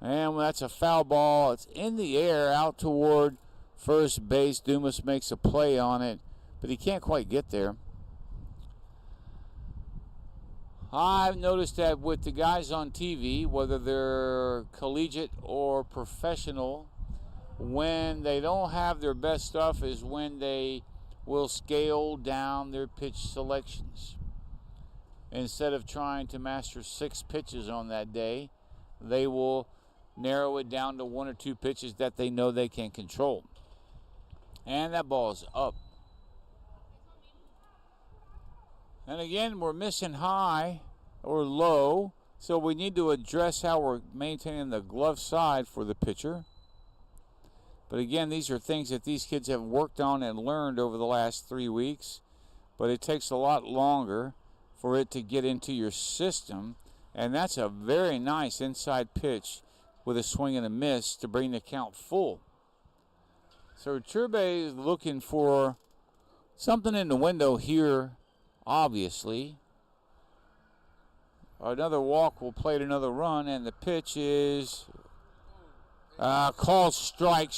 And that's a foul ball. It's in the air out toward first base. Dumas makes a play on it, but he can't quite get there. I've noticed that with the guys on TV, whether they're collegiate or professional, when they don't have their best stuff is when they will scale down their pitch selections. Instead of trying to master 6 pitches on that day, they will narrow it down to 1 or 2 pitches that they know they can control. And that ball is up. And again, we're missing high or low, so we need to address how we're maintaining the glove side for the pitcher. But again, these are things that these kids have worked on and learned over the last 3 weeks, but it takes a lot longer for it to get into your system. And that's a very nice inside pitch with a swing and a miss to bring the count full. So Turbe is looking for something in the window here, obviously. Another walk will play another run, and the pitch is called strike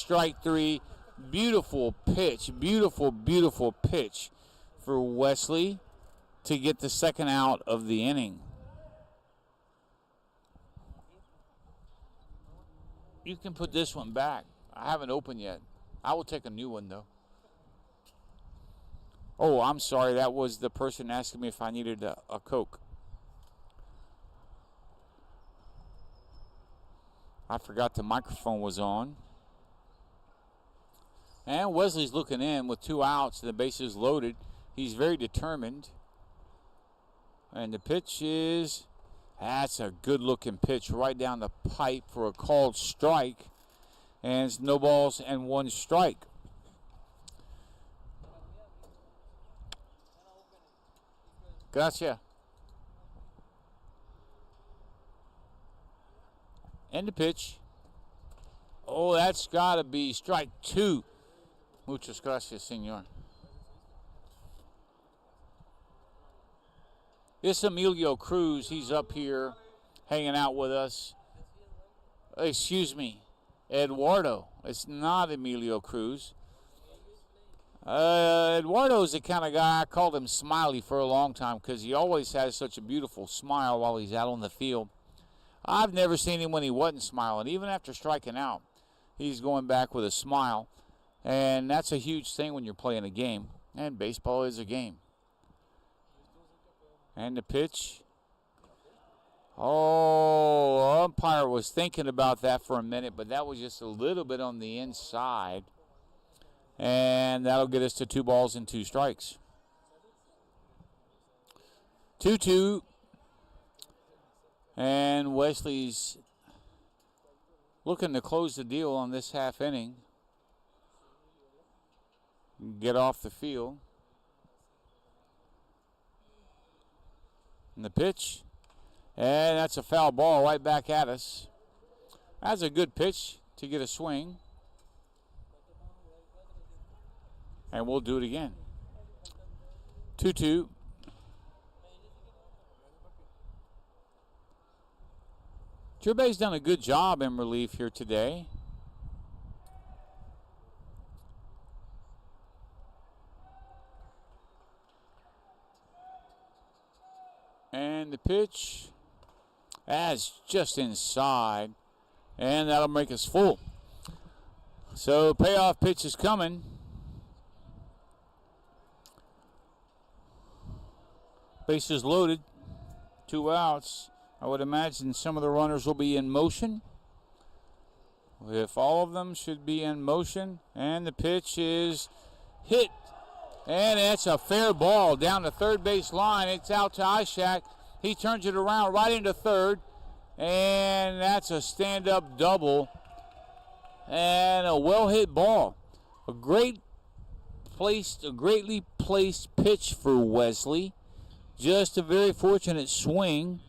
3. Beautiful pitch, beautiful pitch for Wesley to get the 2nd out of the inning. You can put this one back. I haven't opened yet. I will take a new one, though. Oh, I'm sorry. That was the person asking me if I needed a Coke. I forgot the microphone was on. And Wesley's looking in with 2 outs and the bases loaded. He's very determined. And the pitch is... That's a good-looking pitch right down the pipe for a called strike. And it's no balls and 1 strike. Gotcha. And the pitch. Oh, that's got to be strike 2. Muchas gracias, senor. This Emilio Cruz, he's up here hanging out with us. Excuse me, Eduardo. It's not Emilio Cruz. Eduardo's the kind of guy, I called him Smiley for a long time because he always has such a beautiful smile while he's out on the field. I've never seen him when he wasn't smiling. Even after striking out, he's going back with a smile. And that's a huge thing when you're playing a game. And baseball is a game. And the pitch. Oh, umpire was thinking about that for a minute, but that was just a little bit on the inside. And that'll get us to 2 balls and 2 strikes. 2-2. And Wesley's looking to close the deal on this half inning. Get off the field. And the pitch. And that's a foul ball right back at us. That's a good pitch to get a swing. And we'll do it again. 2-2. Turbe's done a good job in relief here today. And the pitch, that's just inside, and that'll make us full. So payoff pitch is coming. Bases loaded, 2 outs. I would imagine some of the runners will be in motion. If all of them should be in motion, and the pitch is hit And that's a fair ball down the third base line. It's out to Ishak. He turns it around right into third. And that's a stand-up double. And a well-hit ball. A greatly placed pitch for Wesley. Just a very fortunate swing.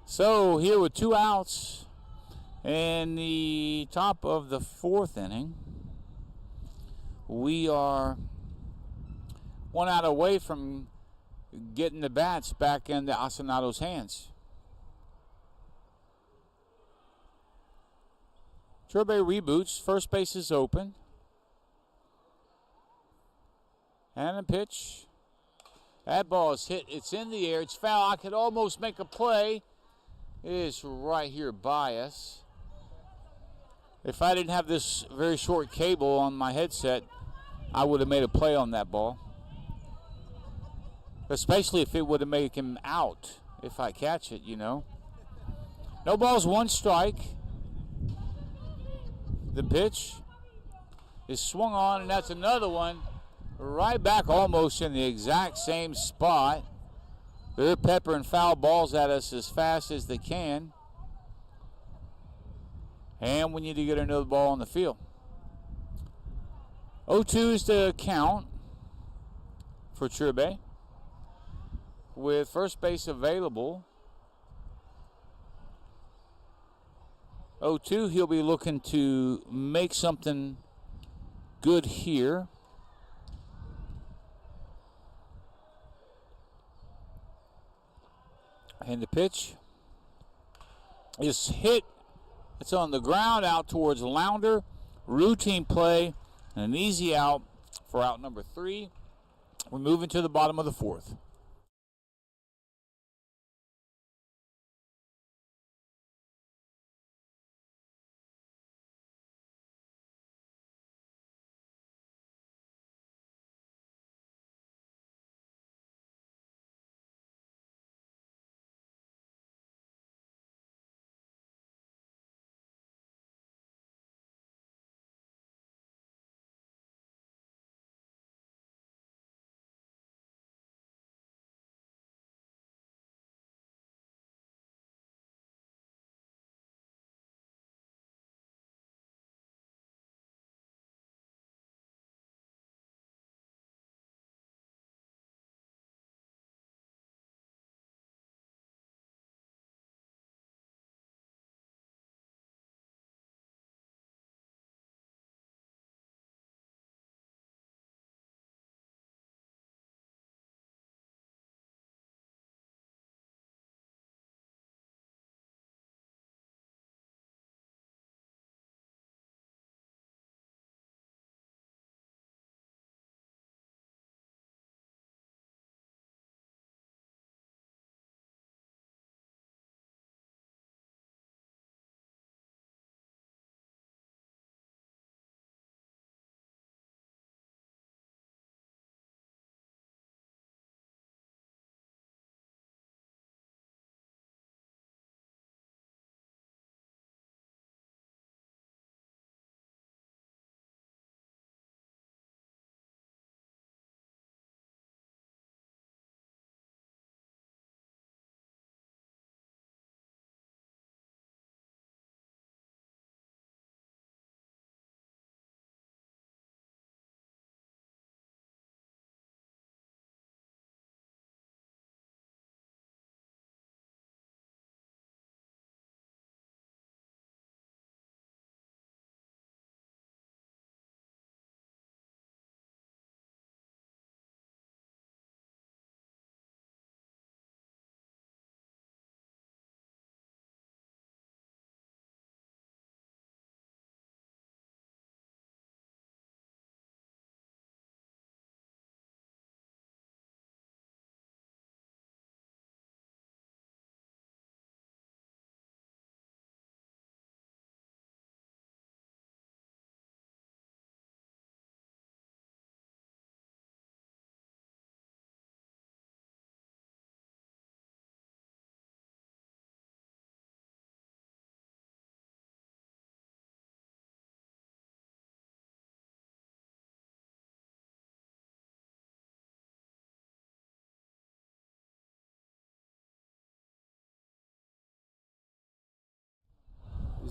So here with 2 outs in the top of the 4th inning, we are 1 out away from getting the bats back into Hacendados' hands. Turbay reboots. First base is open. And a pitch. That ball is hit. It's in the air. It's foul. I could almost make a play. It is right here by us. If I didn't have this very short cable on my headset, I would have made a play on that ball. Especially if it would have made him out if I catch it, you know. No balls, 1 strike. The pitch is swung on, and that's another one. Right back almost in the exact same spot. They're peppering foul balls at us as fast as they can. And we need to get another ball on the field. 0-2 is the count for Turbay. With first base available. 0-2, he'll be looking to make something good here. And the pitch is hit. It's on the ground out towards Lounder. Routine play and an easy out for out number 3. We're moving to the bottom of the 4th.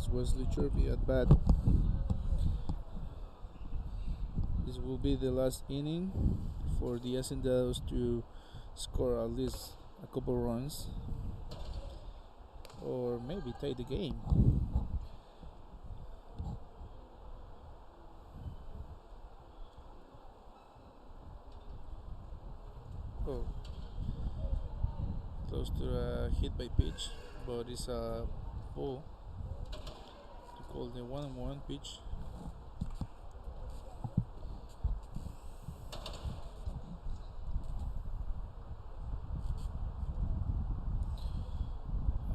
is Wesley Chirpy at bat. This will be the last inning for the Hacendados to score at least a couple runs or maybe tie the game. Oh, close to a hit by pitch, but it's a ball to call the 1-1 pitch.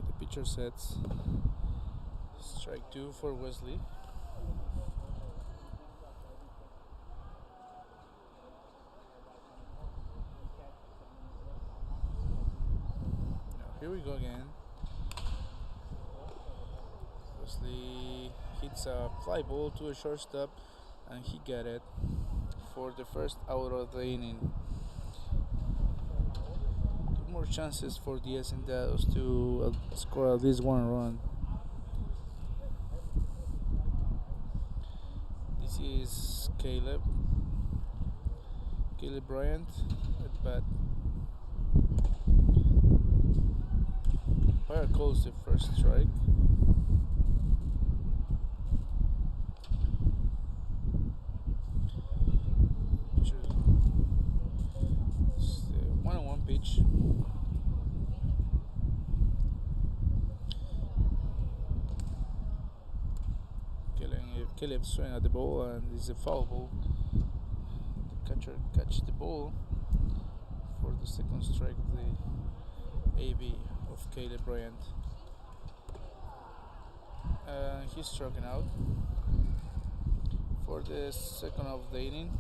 The pitcher sets strike 2 for Wesley. Here we go again. Wesley hits a fly ball to a shortstop and he got it for the first out of the inning. 2 more chances for the Hacendados to score at least 1 run. This is Caleb Bryant at bat. Umpire calls the first strike. It's the 1-1 pitch. Caleb swing at the ball and it's a foul ball. The catcher catches the ball for the second strike of the AB of Caleb Bryant. He's striking out for the second of the inning.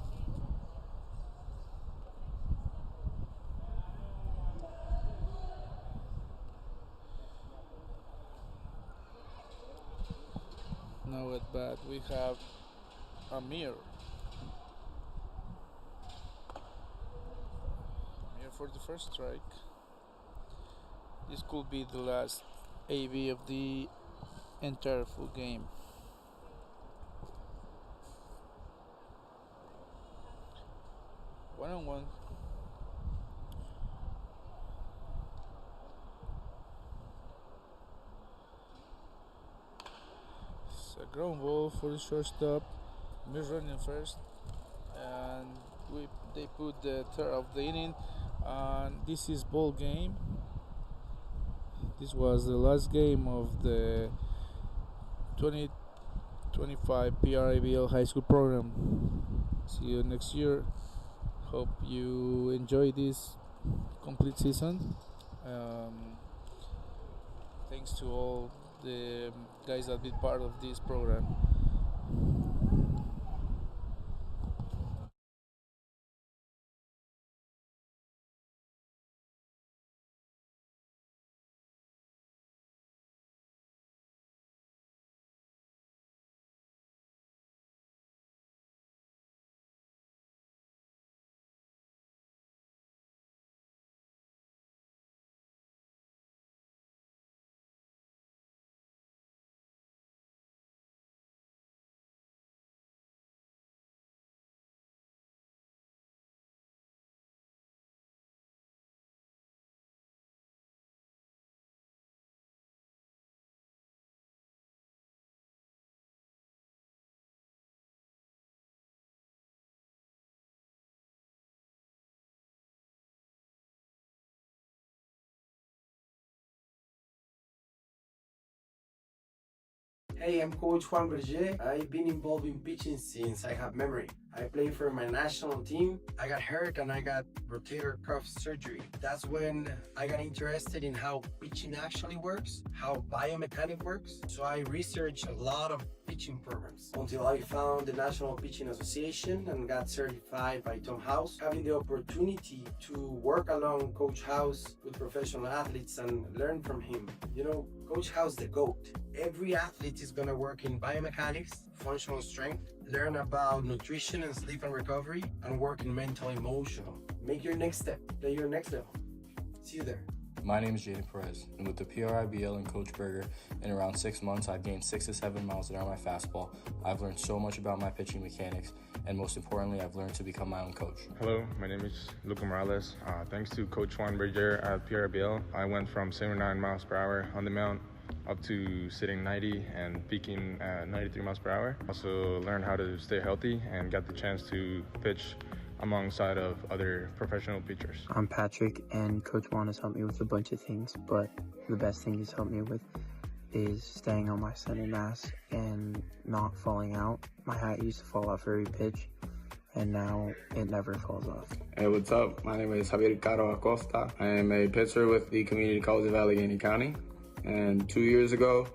Now at bat we have Amir. For the first strike. This could be the last AB of the entire full game. One on one. It's a ground ball for the shortstop. Miss running first, and they put the third of the inning. And this is ball game. This was the last game of the 2025 PRABL high school program. See you next year. Hope you enjoy this complete season. Thanks to all the guys that did part of this program. Hey, I'm Coach Juan Berger. I've been involved in pitching since I have memory. I played for my national team. I got hurt and I got rotator cuff surgery. That's when I got interested in how pitching actually works, how biomechanics works. So I researched a lot of pitching programs until I found the National Pitching Association and got certified by Tom House, having the opportunity to work along Coach House with professional athletes and learn from him. You know, Coach House the GOAT. Every athlete is gonna work in biomechanics, functional strength, learn about nutrition and sleep and recovery, and work in mental emotional. Make your next step, play your next level. See you there. My name is Jaden Perez, and with the PRIBL and Coach Berger, in around 6 months, I've gained 6 to 7 miles an hour on my fastball. I've learned so much about my pitching mechanics, and most importantly, I've learned to become my own coach. Hello, my name is Luca Morales. Thanks to Coach Juan Berger at PRBL, I went from 79 miles per hour on the mound up to sitting 90 and peaking at 93 miles per hour. Also learned how to stay healthy and got the chance to pitch alongside of other professional pitchers. I'm Patrick, and Coach Juan has helped me with a bunch of things, but the best thing he's helped me with is staying on my center mass and not falling out. My hat used to fall off every pitch, and now it never falls off. Hey, what's up? My name is Javier Caro Acosta. I am a pitcher with the Community College of Allegheny County, and 2 years ago,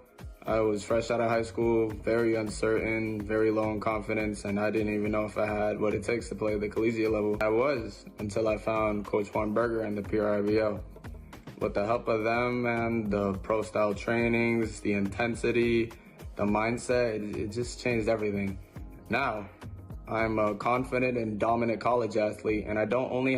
I was fresh out of high school, very uncertain, very low in confidence, and I didn't even know if I had what it takes to play the collegiate level. I was, until I found Coach Juan Berger and the PRIBL. With the help of them and the pro-style trainings, the intensity, the mindset, it just changed everything. Now, I'm a confident and dominant college athlete, and I don't only